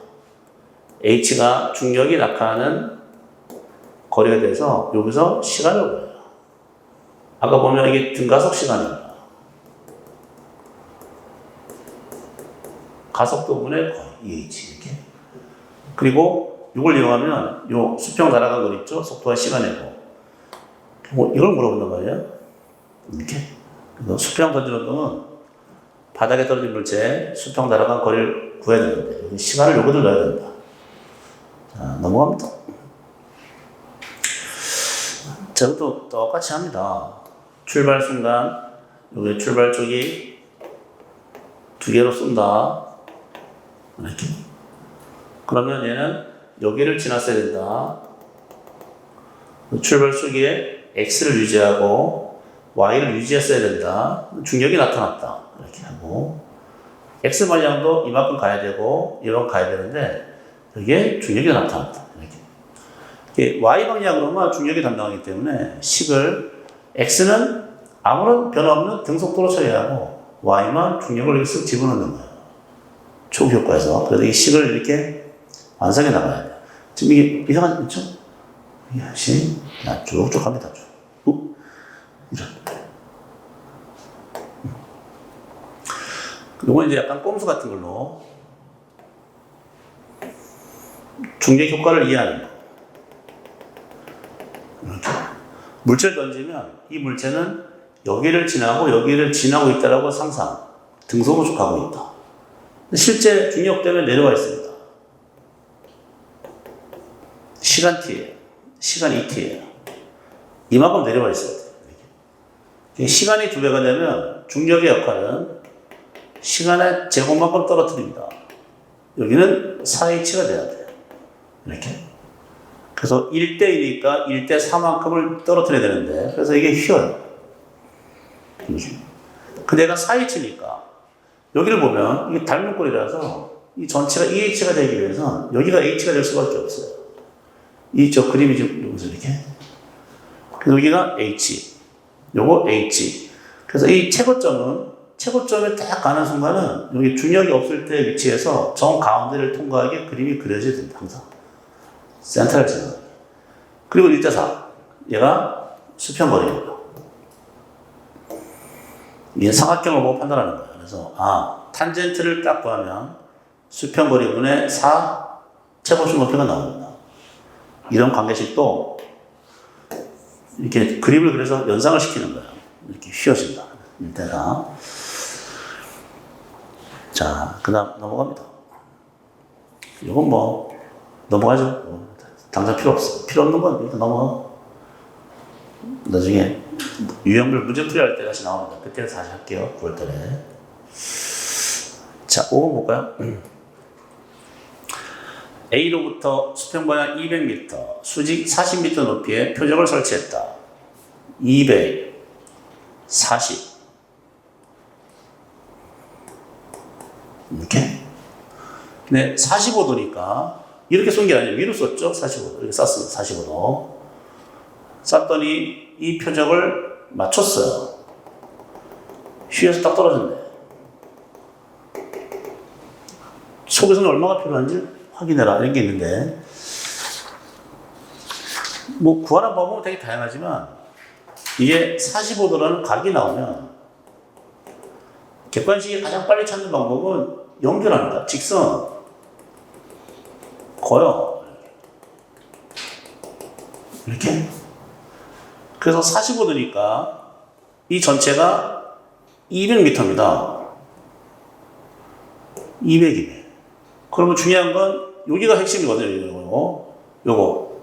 H가 중력이 낙하하는 거리가 돼서 여기서 시간을 보여요. 아까 보면 이게 등가속 시간입니다. 가속도 분의 거리, EH 이렇게. 그리고 이걸 이용하면 요 수평 날아간 거 있죠? 속도와 시간이고. 이걸 물어본단 말이에요. 이렇게. 그래서 수평 던지는 운동은 바닥에 떨어진 물체에 수평 날아간 거리를 구해야 되는데 여기 시간을 요거들 넣어야 된다. 자, 넘어갑니다. 자, 이것도 똑같이 합니다. 출발 순간 여기 출발 쪽이 두 개로 쏜다. 이렇게. 그러면 얘는 여기를 지났어야 된다. 출발 쪽에 X를 유지하고 Y를 유지했어야 된다. 중력이 나타났다. 이렇게 하고 X 방향도 이만큼 가야 되고 이만큼 가야 되는데 여기에 중력이 나타났다. 이렇게. Y 방향으로만 중력이 담당하기 때문에 식을 X는 아무런 변화 없는 등속도로 처리하고 Y만 중력을 여기서 집어넣는 거예요. 초기 효과에서. 그래서 이 식을 이렇게 완성해 나가야 돼요. 지금 이게 이상하지 않죠? 이게 쭉쭉 갑니다. 이런. 요건 이제 약간 꼼수 같은 걸로 중력 효과를 이해하는 거. 이렇게. 물체를 던지면 이 물체는 여기를 지나고 있다라고 상상, 등속으로 쭉 가고 있다. 실제 중력 때문에 내려와 있습니다. 시간 T예요. 시간 2T예요. 이만큼 내려와 있어야 돼요. 시간이 2배가 되면 중력의 역할은 시간의 제곱만큼 떨어뜨립니다. 여기는 4H가 돼야 돼요. 이렇게. 그래서 1대1이니까 1대4만큼을 떨어뜨려야 되는데, 그래서 이게 휘어요. 근데 얘가 4H니까, 여기를 보면, 이게 닮은 꼴이라서, 이 전체가 2H가 되기 위해서, 여기가 H가 될 수밖에 없어요. 저 그림이 좀, 여기서 이렇게. 그래서 여기가 H, 요거 H. 그래서 이 최고점에 딱 가는 순간은 여기 중력이 없을 때 위치에서 정 가운데를 통과하게 그림이 그려져야 된다, 항상. 센터를 지나가게. 그리고 1대4. 얘가 수평거리입니다. 이게 삼각형을 보고 판단하는 거예요. 그래서, 탄젠트를 딱 구하면 수평거리분의 4 최고점 높이가 나옵니다. 이런 관계식도 이렇게 그림을 그려서 연상을 시키는 거예요. 이렇게 휘어진다. 1대4. 자, 그 다음 넘어갑니다. 이건 뭐, 넘어가죠. 당장 필요 없어. 필요 없는 건 일단 넘어가. 나중에 유형별 문제 풀이할 때 다시 나옵니다. 그때 다시 할게요. 9월달에. 자, 5번 볼까요? A로부터 수평 방향 200m, 수직 40m 높이의 표적을 설치했다. 200, 40. 이렇게. 네, 45도니까 이렇게 쏜 게 아니에요. 위로 썼죠? 45도. 이렇게 쐈습니다. 45도. 쐈더니 이 표적을 맞췄어요. 휘에서 딱 떨어졌네. 속에서는 얼마가 필요한지 확인해라. 이런 게 있는데, 뭐 구하는 방법은 되게 다양하지만 이게 45도라는 각이 나오면 객관식이 가장 빨리 찾는 방법은 연결합니다. 직선. 거요. 이렇게. 그래서 45도니까 이 전체가 200m입니다. 200이네. 그러면 중요한 건 여기가 핵심이거든요. 요거.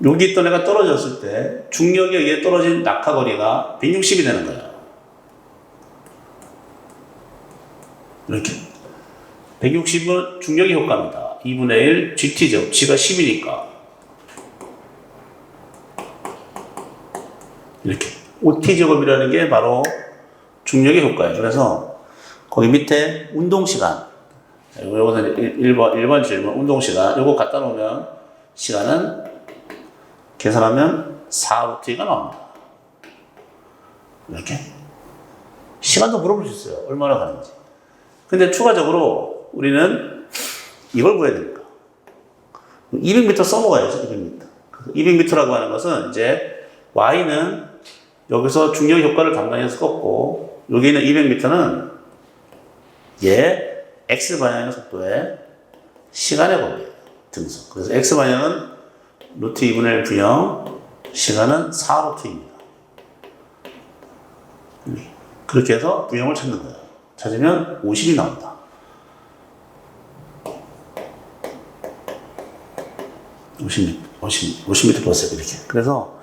여기 있던 애가 떨어졌을 때 중력에 의해 떨어진 낙하거리가 160이 되는 거예요. 이렇게. 160은 중력의 효과입니다. 2분의 1 GT죠. G가 10이니까. 이렇게. OT제곱이라는 게 바로 중력의 효과예요. 그래서 거기 밑에 운동시간. 요거는 1번 질문, 운동시간. 요거 갖다 놓으면 시간은 계산하면 4루트가 나옵니다. 이렇게. 시간도 물어볼 수 있어요. 얼마나 가는지. 근데 추가적으로 우리는 이걸 구해야 됩니다. 200m 써먹어야죠. 200m. 200m라고 하는 것은 이제 Y는 여기서 중력 효과를 담당해서 꺾고 여기 있는 200m는 얘 X방향의 속도에 시간의 거리예요. 등속. 그래서 X방향은 루트 2분의 1 부영, 시간은 4루트입니다. 그렇게 해서 부영을 찾는 거예요. 찾으면 50이 나온다. 50m 플러스 이렇게. 그래서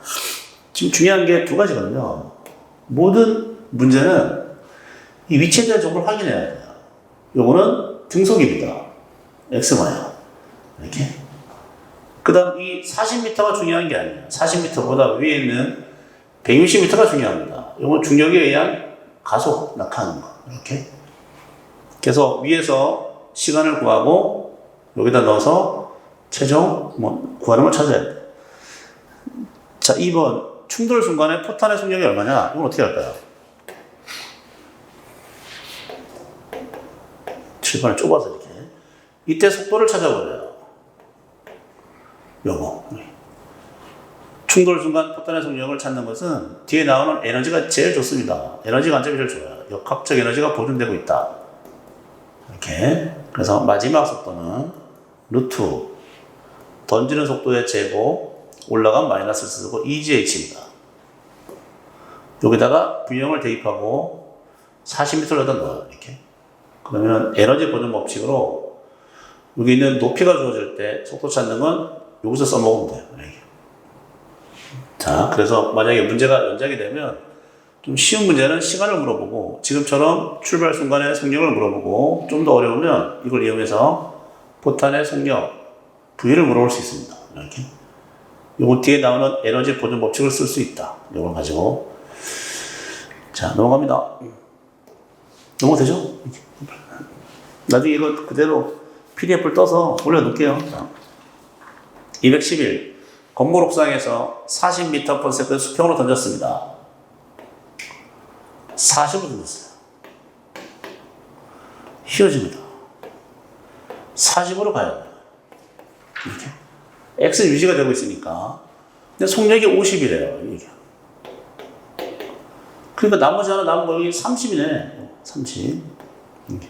지금 중요한 게 두 가지거든요. 모든 문제는 이 위치에 대한 정보를 확인해야 돼요. 요거는 등속입니다. X방향. 이렇게. 그 다음 이 40m가 중요한 게 아니에요. 40m보다 위에 있는 160m가 중요합니다. 요건 중력에 의한 가속, 낙하하는 거. 이렇게. 그래서 위에서 시간을 구하고 여기다 넣어서 최종 구하는 걸 찾아야 돼. 자, 2번. 충돌 순간에 포탄의 속력이 얼마냐? 이건 어떻게 할까요? 7번을 좁아서 이렇게. 이때 속도를 찾아버려요. 요거. 충돌 순간 포탄의 속력을 찾는 것은 뒤에 나오는 에너지가 제일 좋습니다. 에너지 관점이 제일 좋아요. 역학적 에너지가 보존되고 있다. 이렇게. 그래서 마지막 속도는 루트 던지는 속도의 제곱 올라간 마이너스를 쓰고 EGH입니다. 여기다가 부형을 대입하고 40m를 여기다 넣어요. 이렇게. 그러면 에너지 보존 법칙으로 여기 있는 높이가 주어질 때 속도 찾는 건 여기서 써먹으면 돼요. 이렇게. 자, 그래서 만약에 문제가 연장이 되면 좀 쉬운 문제는 시간을 물어보고 지금처럼 출발 순간의 속력을 물어보고 좀 더 어려우면 이걸 이용해서 포탄의 속력, V를 물어볼 수 있습니다. 이렇게. 요거 뒤에 나오는 에너지 보존 법칙을 쓸 수 있다. 요걸 가지고. 자, 넘어갑니다. 넘어되죠? 나중에 이거 그대로 PDF를 떠서 올려놓을게요. 211. 건물 옥상에서 40m/s 수평으로 던졌습니다. 40으로 던졌어요. 휘어집니다. 40으로 가야 돼요. 이렇게. X 유지가 되고 있으니까. 근데 속력이 50이래요. 이게. 그러니까 나머지 하나 남은 거 여기 30이네. 30. 이렇게.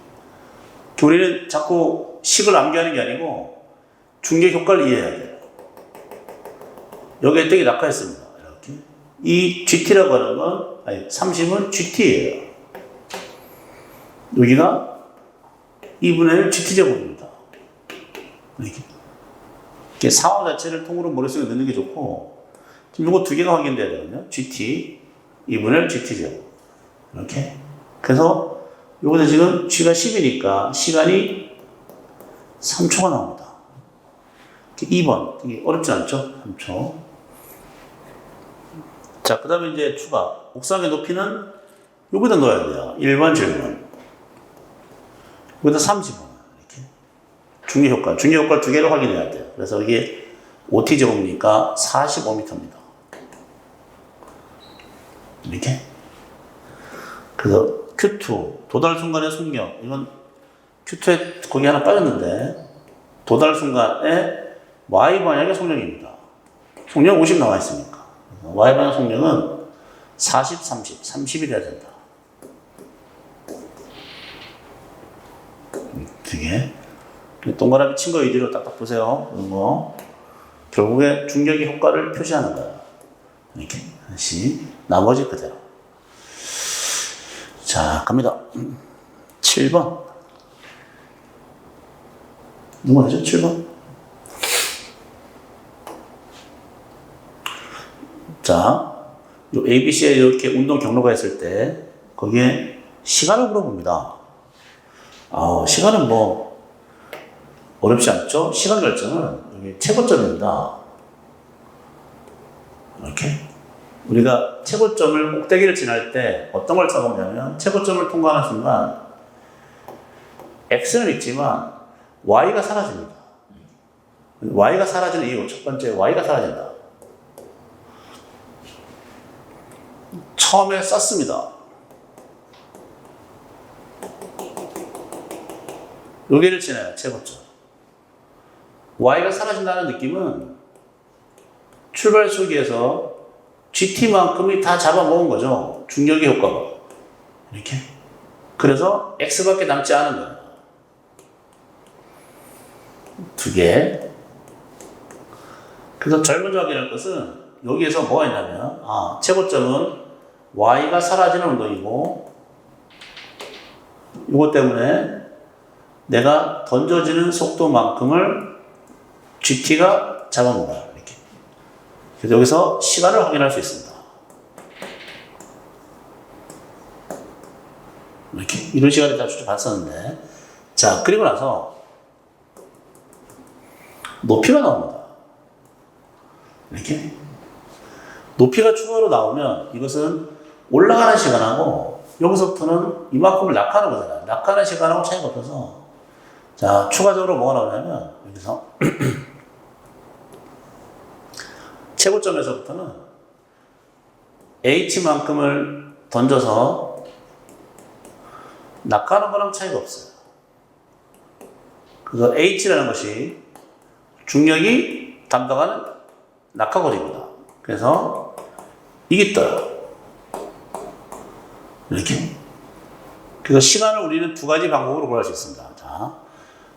우리는 자꾸 식을 암기하는 게 아니고 중력 효과를 이해해야 돼요. 여기에 되게 낙하했습니다. 이렇게. 이 GT라고 하는 건, 아니, 30은 GT예요. 여기가 2분의 1 GT제곱입니다. 이렇게 상황 자체를 통으로 머릿속에 넣는 게 좋고, 지금 이거 두 개가 확인돼야 되거든요. GT, 2분의 1 GT제곱. 이렇게. 그래서 요거는 지금 G가 10이니까 시간이 3초가 나옵니다. 2번. 이게 어렵지 않죠? 3초. 자, 그 다음에 이제 추가. 옥상의 높이는 여기다 넣어야 돼요. 1번 질문. 여기다 30번. 이렇게. 중력 효과. 중력 효과를 두 개로 확인해야 돼요. 그래서 이게 5t제곱이니까 45m입니다. 이렇게. 그래서 Q2. 도달 순간의 속력. 이건 Q2에 거기 하나 빠졌는데, 도달 순간의 Y방향의 속력입니다. 속력 50 나와 있으니까. Y방향 속력은 40, 30, 30이 돼야 된다. 되게. 동그라미 친 거 위주로 딱딱 보세요. 이런 거. 결국에 중력의 효과를 표시하는 거예요. 이렇게. 다시. 나머지 그대로. 자, 갑니다. 7번. 누가 하죠? 7번. 자, 요 ABC에 이렇게 운동 경로가 있을 때, 거기에 시간을 물어봅니다. 시간은 뭐, 어렵지 않죠? 시간 결정은 여기 최고점입니다. 이렇게. 우리가 최고점을 꼭대기를 지날 때 어떤 걸 써보냐면, 최고점을 통과하는 순간, X는 있지만, Y가 사라집니다. Y가 사라지는 이유, 첫 번째, Y가 사라진다. 처음에 썼습니다. 여기를 지나요, 최고점. Y가 사라진다는 느낌은 출발 속에서 GT만큼이 다 잡아먹은 거죠. 중력의 효과가. 이렇게. 그래서 X밖에 남지 않은 거예요. 두 개. 그래서 제일 먼저 확인할 것은 여기에서 뭐가 있냐면, 최고점은 Y가 사라지는 운동이고, 이것 때문에 내가 던져지는 속도만큼을 GT가 잡아먹어요. 이렇게. 그래서 여기서 시간을 확인할 수 있습니다. 이렇게. 이런 시간을 다 봤었는데. 자, 그리고 나서 높이가 나옵니다. 이렇게. 높이가 추가로 나오면 이것은 올라가는 시간하고 여기서부터는 이만큼을 낙하하는 거잖아요. 낙하하는 시간하고 차이가 없어서, 자, 추가적으로 뭐가 나오냐면 여기서 최고점에서부터는 H만큼을 던져서 낙하하는 거랑 차이가 없어요. 그래서 H라는 것이 중력이 담당하는 낙하거리입니다. 그래서 이게 떠요. 이렇게. 그래서 시간을 우리는 두 가지 방법으로 구할 수 있습니다. 자,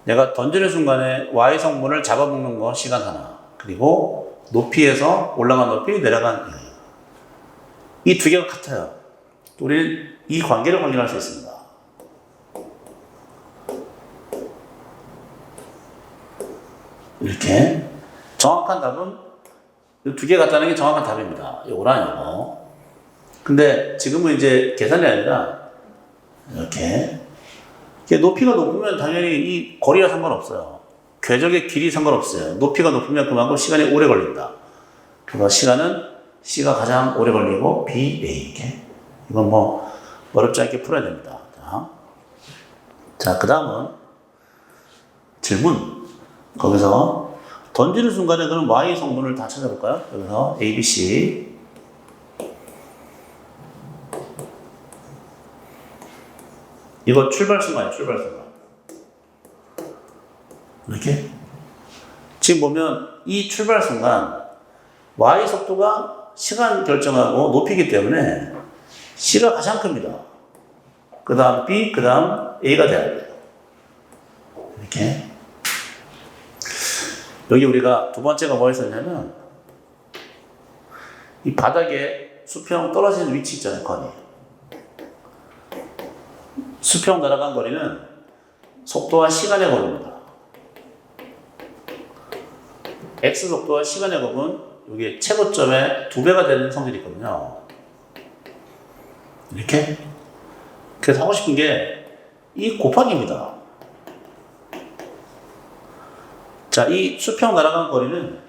내가 던지는 순간에 Y 성분을 잡아먹는 거 시간 하나. 그리고 높이에서 올라간 높이, 내려간 이 두 개가 같아요. 우리는 이 관계를 확인할 수 있습니다. 이렇게. 정확한 답은 이 두 개 같다는 게 정확한 답입니다. 요거랑 요거. 근데 지금은 이제 계산이 아니라 이렇게. 높이가 높으면 당연히 이 거리와 상관없어요. 궤적의 길이 상관없어요. 높이가 높으면 그만큼 시간이 오래 걸린다. 그래서 시간은 C가 가장 오래 걸리고 B, A 이렇게. 이건 뭐 어렵지 않게 풀어야 됩니다. 자, 그 다음은 질문. 거기서 던지는 순간에 그럼 y 성분을 다 찾아볼까요? 여기서 a, b, c. 이거 출발 순간이에요, 출발 순간. 이렇게. 지금 보면 이 출발 순간 y 속도가 시간 결정하고 높이기 때문에 c가 가장 큽니다. 그 다음 b, 그 다음 a가 돼야 돼요. 이렇게. 여기 우리가 두 번째가 뭐 했었냐면 이 바닥에 수평 떨어지는 위치 있잖아요, 건이. 수평 날아간 거리는 속도와 시간의 곱입니다. x 속도와 시간의 곱은 여기 최고점의 2배가 되는 성질이 있거든요. 이렇게. 그래서 하고 싶은 게 이 곱하기입니다. 자, 이 수평 날아간 거리는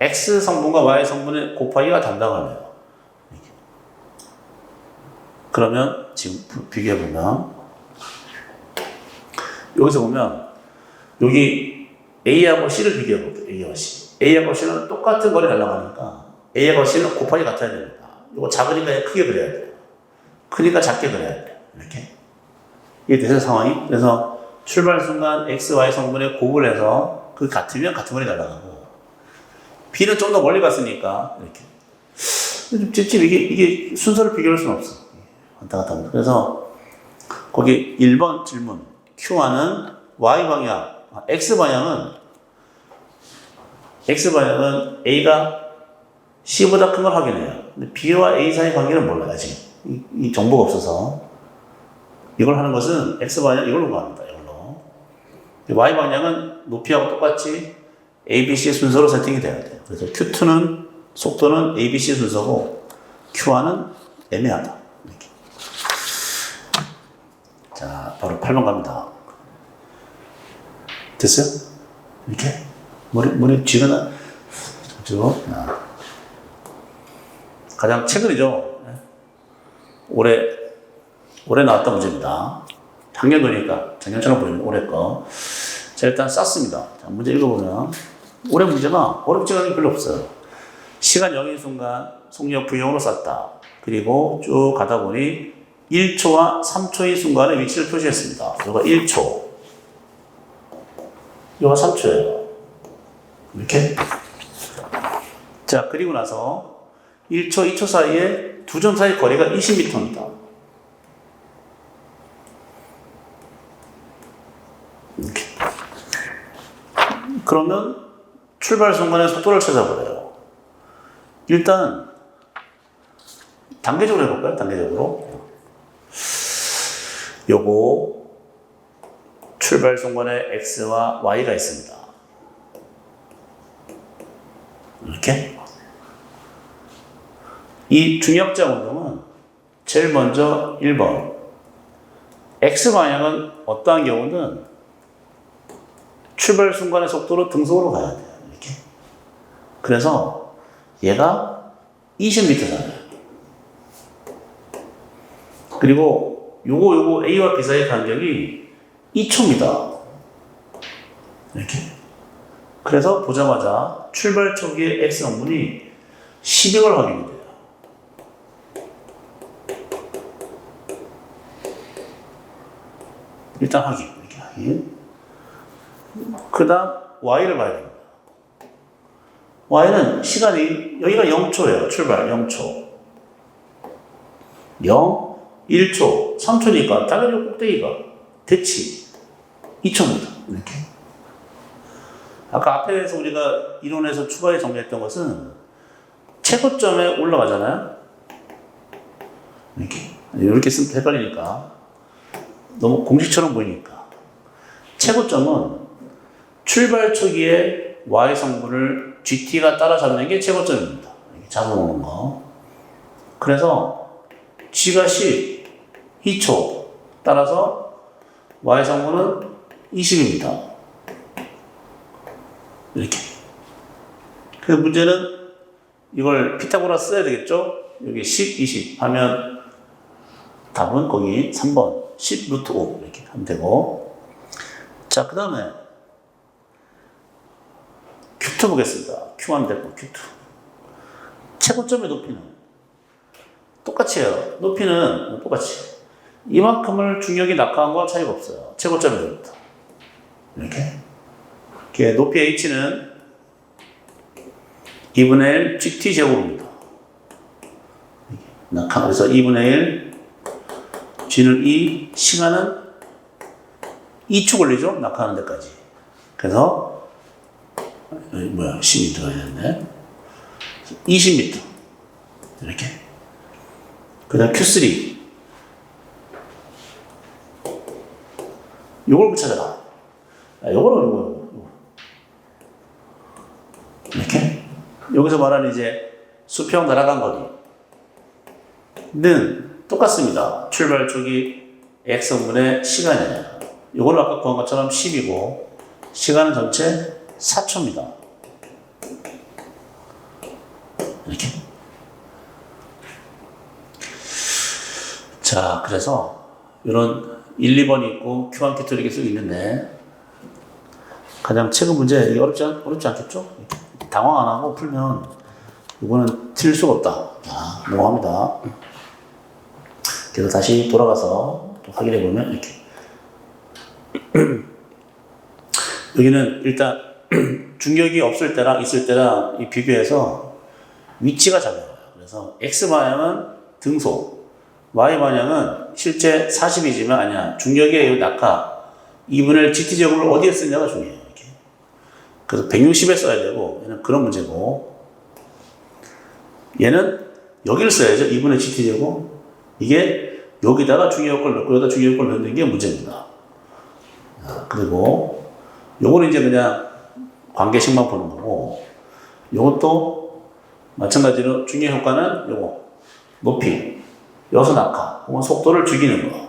x 성분과 y 성분의 곱하기가 담당하네요. 그러면 지금 비교해보면 여기서 보면 여기 A하고 C를 비교해볼게요. A하고 C. A하고 C는 똑같은 거리 날아가니까 A하고 C는 곱하기 같아야 됩니다. 이거 작으니까 크게 그려야 돼요. 크니까 작게 그려야 돼요. 이렇게. 이게 되는 상황이. 그래서 출발 순간 X, Y 성분의 곱을 해서 그 같으면 같은 거리 날아가고 B는 좀 더 멀리 갔으니까 이렇게. 직접 이게 순서를 비교할 수는 없어. 왔다 갔다 합니다. 그래서 거기 1번 질문. Q와는 Y방향, X방향은 A가 C보다 큰 걸 확인해요. 근데 B와 A 사이 관계는 몰라요, 지금. 이 정보가 없어서. 이걸 하는 것은 X방향 이걸로 구합니다, 이걸로. Y방향은 높이하고 똑같이 A, B, C 순서로 세팅이 돼야 돼요. 그래서 Q2는 속도는 A, B, C 순서고 Q1은 애매하다. 이렇게. 자, 바로 8번 갑니다. 됐어요? 이렇게? 머리 쥐거나, 쭉. 가장 최근이죠. 올해 나왔던 문제입니다. 작년 거니까, 작년처럼 보이는 올해 거. 자, 일단 쌌습니다. 자, 문제 읽어보면, 올해 문제가 어렵지가 않은 게 별로 없어요. 시간 0인 순간, 속력 V형으로 쌌다. 그리고 쭉 가다 보니, 1초와 3초의 순간에 위치를 표시했습니다. 이거 1초. 이거 3초예요. 이렇게. 자, 그리고 나서 1초, 2초 사이에 두 점 사이 거리가 20m입니다. 이렇게. 그러면 출발 순간의 속도를 찾아보래요. 일단 단계적으로 해볼까요? 단계적으로. 요거 출발 순간에 X와 Y가 있습니다. 이렇게. 이 중력자 운동은 제일 먼저 1번. X방향은 어떠한 경우는 출발 순간의 속도로 등속으로 가야 돼요. 이렇게. 그래서 얘가 20m잖아요. 그리고 요거 A와 B 사이의 간격이 2초입니다. 이렇게. 그래서 보자마자 출발 초기의 X 성분이 12걸 확인이 돼요. 일단 확인. 이렇게 확인. 그 다음 Y를 봐야 됩니다. Y는 시간이 여기가 0초예요. 출발 0초. 0, 1초, 3초니까 당연히 꼭대기가 대치 2초입니다. 이렇게. 아까 앞에서 우리가 이론에서 추가해 정리했던 것은 최고점에 올라가잖아요. 이렇게 쓰면 헷갈리니까 너무 공식처럼 보이니까 최고점은 출발 초기에 Y 성분을 GT가 따라잡는 게 최고점입니다. 이렇게 잡아놓는 거. 그래서 G가 10, 2초 따라서 Y 성분은 20입니다. 이렇게. 그 문제는 이걸 피타고라스 써야 되겠죠? 여기 10, 20 하면 답은 거기 3번 10 루트 5 이렇게 하면 되고. 자, 그 다음에 Q2 보겠습니다. Q1 됐고 Q2. 최고점의 높이는 똑같이 해요. 높이는 똑같이. 이만큼을 중력이 낙하한 건 차이가 없어요. 최고점의 높이부터. 이렇게. 높이 H는 2분의 1 GT 제곱입니다. 낙하. 그래서 2분의 1 G는 2, 시간은 2초 걸리죠? 낙하하는 데까지. 그래서, 10m 가야 되는데. 20m. 이렇게. 그 다음 Q3. 요걸 찾아라. 요거는 이렇게. 여기서 말하는 이제 수평 날아간 거리는 똑같습니다. 출발 쪽이 X분의 시간이에요. 요거는 아까 구한 것처럼 10이고, 시간은 전체 4초입니다. 이렇게. 자, 그래서 이런 1, 2번이 있고 Q1, Q2 이렇게 쭉 있는데 가장 최근 문제, 이게 어렵지 않겠죠? 당황 안 하고 풀면 이거는 틀릴 수가 없다. 자, 넘어갑니다. 그래서 다시 돌아가서 또 확인해 보면 이렇게. 여기는 일단 중력이 없을 때랑 있을 때랑 이 비교해서 위치가 잘 나와요. 그래서 X방향은 등소, Y방향은 실제 40이지만 아니야. 중력의 낙하 2분의 1 GT제곱을 어디에 쓰냐가 중요해요. 이렇게. 그래서 160에 써야 되고, 얘는 그런 문제고, 얘는 여기를 써야죠. 2분의 GT제곱. 이게 여기다가 중력을 넣고 여기다 중력을 넣는 게 문제입니다. 그리고 요거는 이제 그냥 관계식만 보는 거고, 요것도 마찬가지로 중력 효과는 요거 높이, 여기서 낙하, 혹은 속도를 죽이는 거.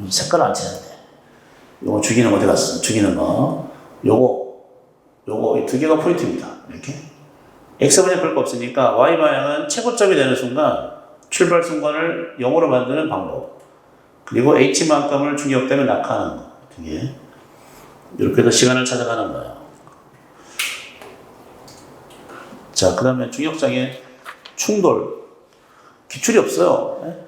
색깔을 안 칠했네. 요거 죽이는 거 어디 갔어? 죽이는 거. 요거 이 두 개가 포인트입니다. 이렇게. X방향 별거 없으니까 Y방향은 최고점이 되는 순간 출발 순간을 0으로 만드는 방법. 그리고 H만큼을 중력 때문에 낙하하는 거. 두 개. 이렇게 해서 시간을 찾아가는 거예요. 자, 그 다음에 중력장애 충돌. 기출이 없어요. 네?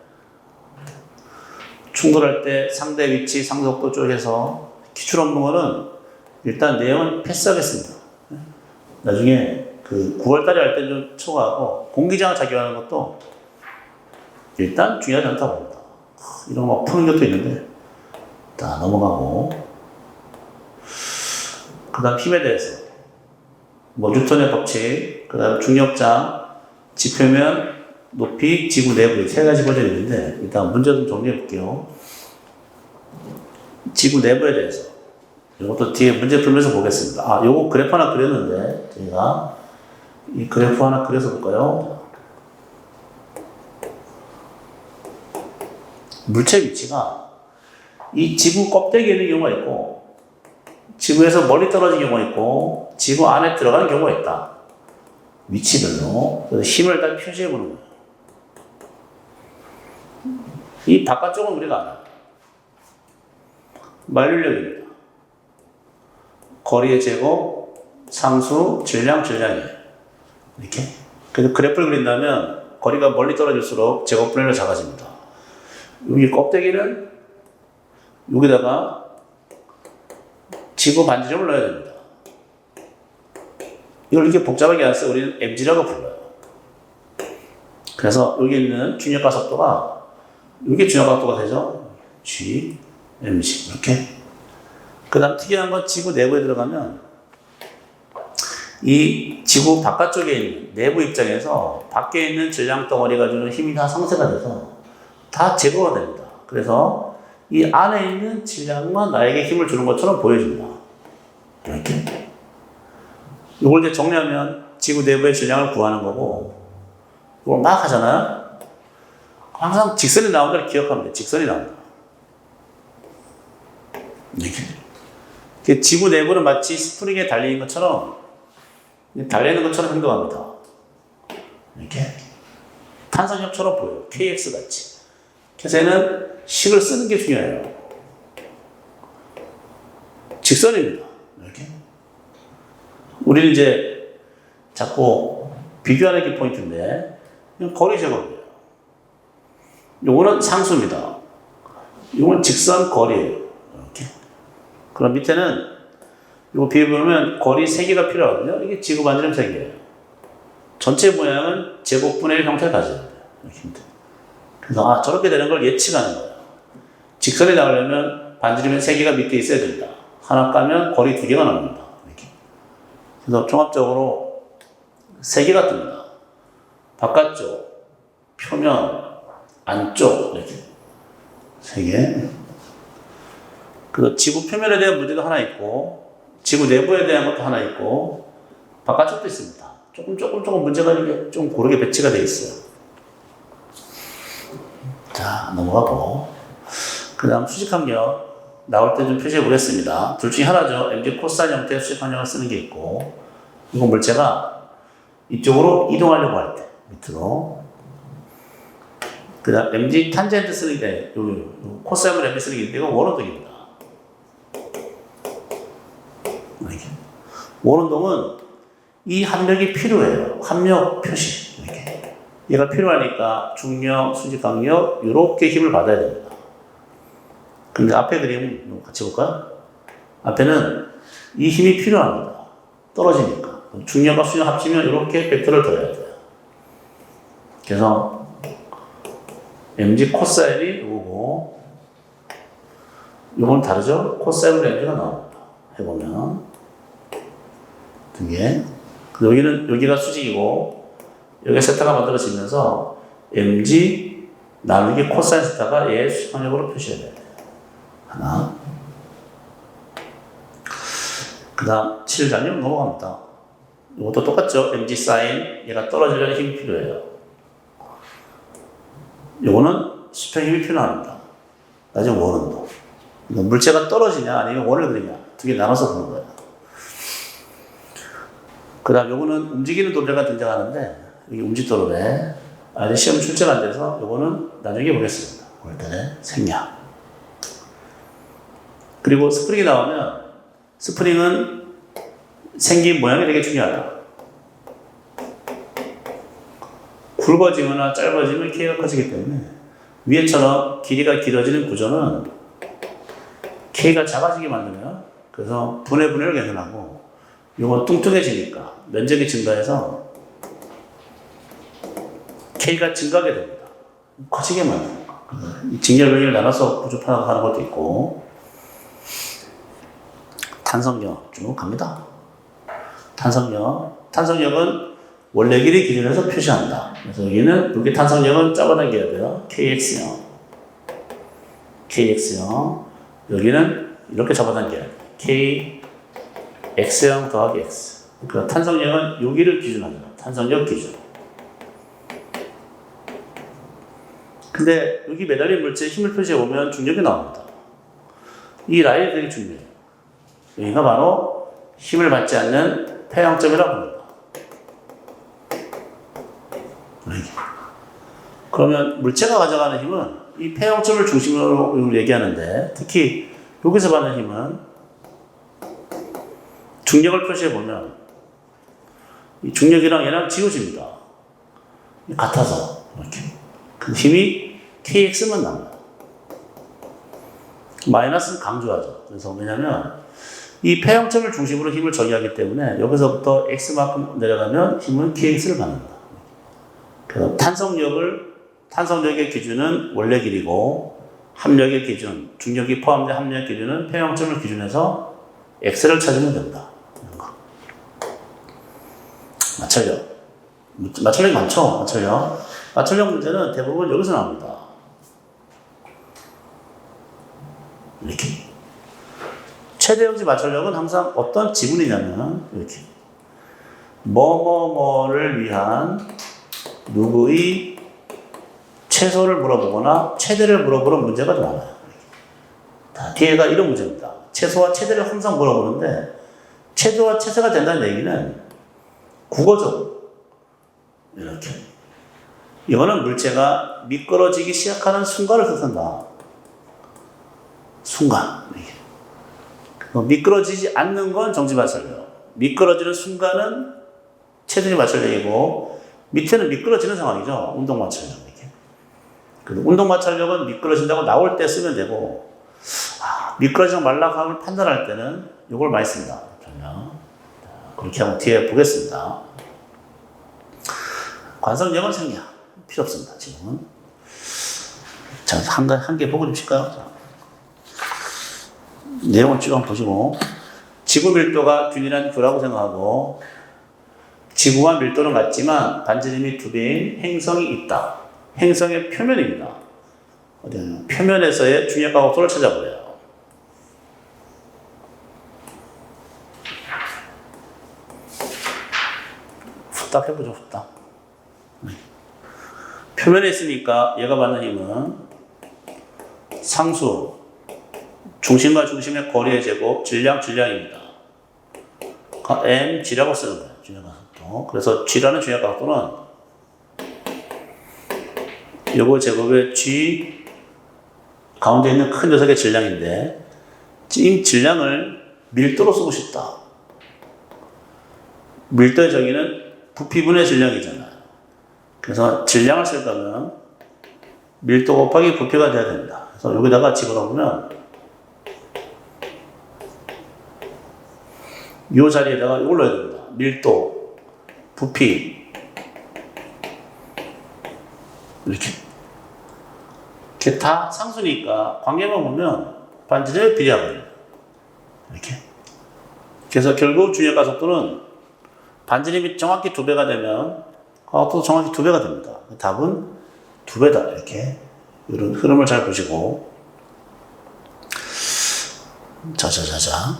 충돌할 때 상대 위치, 상속도 쪽에서 기출 없는 거는 일단 내용은 패스하겠습니다. 네? 나중에 그 9월달에 할 때 좀 초과하고 공기장을 작용하는 것도 일단 중요하지 않다고 봅니다. 이런 거 막 푸는 것도 있는데 다 넘어가고, 그 다음 힘에 대해서 뉴턴의 법칙, 그 다음 중력장, 지표면, 높이, 지구 내부 세 가지 버전이 있는데 일단 문제 좀 정리해 볼게요. 지구 내부에 대해서 이것도 뒤에 문제 풀면서 보겠습니다. 요거 그래프 하나 그렸는데 저희가 이 그래프 하나 그려서 볼까요? 물체 위치가 이 지구 껍데기에 있는 경우가 있고, 지구에서 멀리 떨어진 경우가 있고, 지구 안에 들어가는 경우가 있다. 위치별로. 그래서 힘을 일단 표시해 보는 거예요. 이 바깥쪽은 우리가 알아요. 만류력입니다. 거리의 제곱, 상수, 질량이에요. 이렇게. 그래서 그래프를 그린다면 거리가 멀리 떨어질수록 제곱분의 1로 작아집니다. 여기 껍데기는 여기다가 지구 반지름을 넣어야 됩니다. 이걸 이렇게 복잡하게 안 써서 우리는 mg라고 불러요. 그래서 여기 있는 중력과 속도가, 이게 중력과 속도가 되죠? g, mg. 이렇게. 그 다음 특이한 건 지구 내부에 들어가면 이 지구 바깥쪽에 있는 내부 입장에서 밖에 있는 질량 덩어리가 주는 힘이 다 상쇄가 돼서 다 제거가 됩니다. 그래서 이 안에 있는 질량만 나에게 힘을 주는 것처럼 보여집니다. 이렇게. 이걸 이제 정리하면 지구 내부의 질량을 구하는 거고, 이걸 막 하잖아요? 항상 직선이 나오는 걸 기억하면 돼요. 직선이 나온다. 이렇게. 지구 내부는 마치 스프링에 달리는 것처럼, 달리는 것처럼 행동합니다. 이렇게. 탄성협처럼 보여요. KX 같이. 그래서 얘는 식을 쓰는 게 중요해요. 직선입니다. 이렇게. 우리는 이제 자꾸 비교하는 게 포인트인데, 이건 거리 제곱이에요. 요거는 상수입니다. 요건 직선 거리예요. 이렇게. 그럼 밑에는 요거 비교해보면 거리 3개가 필요하거든요. 이게 지구 반지름 3개예요. 전체 모양은 제곱분의 1 형태를 가져야 돼요. 이렇게. 그래서 저렇게 되는 걸 예측하는 거예요. 직선이 나오려면 반지름이 3개가 밑에 있어야 된다. 하나 까면 거리 2개가 나옵니다. 이렇게. 그래서 종합적으로 3개가 뜹니다. 바깥쪽, 표면, 안쪽, 이렇게. 3개. 그 지구 표면에 대한 문제도 하나 있고, 지구 내부에 대한 것도 하나 있고, 바깥쪽도 있습니다. 조금 문제가 이게 좀 고르게 배치가 되어 있어요. 자, 넘어가고. 그 다음 수직항력. 나올 때 좀 표시해 보겠습니다. 둘 중에 하나죠. mg 코사인 형태의 수직항력을 쓰는 게 있고, 이거 물체가 이쪽으로 이동하려고 할 때, 밑으로. 그 다음 mg 탄젠트 쓰는 게, 여기 코사인을 mg 쓰는 게 있는데, 이건 원운동입니다. 원운동은 이 합력이 필요해요. 합력 표시. 이렇게. 얘가 필요하니까 중력, 수직강력, 이렇게 힘을 받아야 됩니다. 근데 앞에 그림 같이 볼까요? 앞에는 이 힘이 필요합니다. 떨어지니까. 중력과 수직 합치면 이렇게 벡터를 더해야 돼요. 그래서 mg 코사인이 이거고, 이건 다르죠? 코사인으로 mg가 나옵니다. 해보면. 두 개. 여기가 수직이고, 여기가 세타가 만들어지면서 mg 나누기 코사인 세타가 얘의 수직항력으로 표시해야 돼요. 하나. 그 다음 7단위 넘어갑니다. 이것도 똑같죠. mg 사인, 얘가 떨어지려는 힘이 필요해요. 요거는 수평 힘이 필요합니다. 나중에 원운동. 물체가 떨어지냐 아니면 원을 그리냐, 두 개 나눠서 보는 거예요. 그 다음 요거는 움직이는 도래가 등장하는데, 여기 움직도래. 아직 시험 출제가 안 돼서 요거는 나중에 보겠습니다. 올 때 생략. 그리고 스프링이 나오면, 스프링은 생긴 모양이 되게 중요하다. 굵어지거나 짧아지면 K가 커지기 때문에, 위에처럼 길이가 길어지는 구조는 K가 작아지게 만들면, 그래서 분해를 개선하고, 요거 뚱뚱해지니까 면적이 증가해서 K가 증가하게 됩니다. 커지게 만듭니다. 직렬 나눠서 구조판하고 하는 것도 있고, 탄성력 쭉 갑니다. 탄성력은 원래 길이 기준에서 표시한다. 그래서 여기는 여기 탄성력은 잡아당겨야 돼요. KX형. 여기는 이렇게 잡아당겨야 돼요. X형 더하기 X. 그러니까 탄성력은 여기를 기준으로 합니다. 탄성력 기준. 근데 여기 매달린 물체의 힘을 표시해 보면 중력이 나옵니다. 이 라인이 되게 중요해요. 여기가 바로 힘을 받지 않는 폐형점이라고 합니다. 그러면 물체가 가져가는 힘은 이 폐형점을 중심으로 얘기하는데, 특히 여기서 받는 힘은 중력을 표시해 보면 이 중력이랑 얘랑 지워집니다. 같아서 이렇게. 그 힘이 KX만 나옵니다. 마이너스는 강조하죠. 그래서 왜냐면 이 폐형점을 중심으로 힘을 정의하기 때문에 여기서부터 X만큼 내려가면 힘은 KX를 받는다. 그래서 탄성력의 기준은 원래 길이고, 합력의 기준, 중력이 포함된 합력의 기준은 폐형점을 기준해서 X를 찾으면 된다. 마찰력이 많죠? 마찰력 문제는 대부분 여기서 나옵니다. 이렇게. 최대형지 마찰력은 항상 어떤 지문이냐면, 이렇게. 뭐뭐뭐를 위한 누구의 최소를 물어보거나 최대를 물어보는 문제가 많아요. 뒤에가 이런 문제입니다. 최소와 최대를 항상 물어보는데, 최소와 최대가 된다는 얘기는 국어적으로 이렇게. 이거는 물체가 미끄러지기 시작하는 순간을 뜻한다. 순간. 미끄러지지 않는 건 정지마찰력. 미끄러지는 순간은 체중이 마찰력이고 밑에는 미끄러지는 상황이죠. 운동 마찰력. 이렇게. 운동 마찰력은 미끄러진다고 나올 때 쓰면 되고 미끄러지는 말락함을 판단할 때는 이걸 많이 씁니다. 그렇게 한번 뒤에 보겠습니다. 관성력은 생략. 필요 없습니다. 지금은. 자, 한 개 보고 좀 칠까요? 내용을 쭉 한번 보시고 지구 밀도가 균일한 규라고 생각하고 지구와 밀도는 같지만 반지름이 2배인 행성이 있다. 행성의 표면입니다. 어디냐? 표면에서의 중력과 각도를 찾아보래요. 후딱 해보죠, 후딱. 표면에 있으니까 얘가 받는 힘은 상수, 중심과 중심의 거리의 제곱, 질량입니다. m, g라고 쓰는 거예요. 중력각도. 그래서 g라는 중력각도는 요거 제곱의 g 가운데 있는 큰 녀석의 질량인데 이 질량을 밀도로 쓰고 싶다. 밀도의 정의는 부피분의 질량이잖아요. 그래서 질량을 쓸 거면 밀도 곱하기 부피가 돼야 됩니다. 그래서 여기다가 집어넣으면 이 자리에다가 이걸 넣어야 됩니다. 밀도, 부피 이렇게 다 상수니까 관계만 보면 반지름에 비례하거든요. 이렇게. 그래서 결국 중력과 속도는 반지름이 정확히 2배가 되면 각도도 정확히 2배가 됩니다. 답은 2배다. 이렇게. 이런 흐름을 잘 보시고. 자자자자.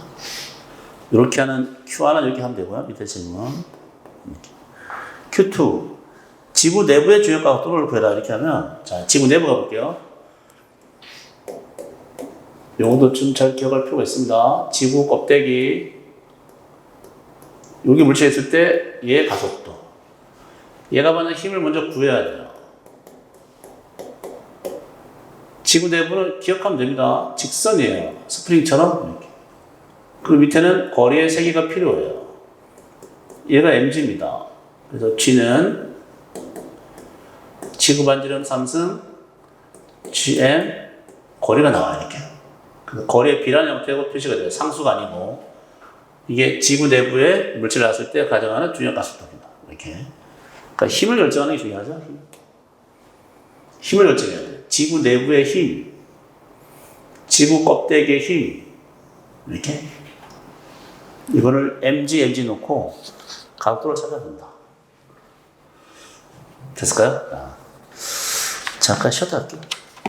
이렇게 하는 Q1은 이렇게 하면 되고요. 밑에 질문. Q2. 지구 내부의 중력과 각도를 구해라. 이렇게 하면, 자, 지구 내부 가볼게요. 요것도 좀 잘 기억할 필요가 있습니다. 지구 껍데기. 여기 물체에 있을 때, 얘의 가속도. 얘가 받는 힘을 먼저 구해야 돼요. 지구 내부는 기억하면 됩니다. 직선이에요. 스프링처럼. 이렇게. 그 밑에는 거리의 세기가 필요해요. 얘가 mg입니다. 그래서 g는 지구 반지름 3승 gm 거리가 나와요. 이렇게. 거리의 비례한 형태로 표시가 돼요. 상수가 아니고 이게 지구 내부에 물질을 놨을 때 가져가는 중력 가속도입니다. 이렇게. 그러니까 힘을 결정하는 게 중요하죠. 힘을 결정해야 돼요. 지구 내부의 힘, 지구 껍데기의 힘 이렇게. 이거를 mg 놓고 각도를 찾아야 된다. 됐을까요? 잠깐 쉬었다 할게요.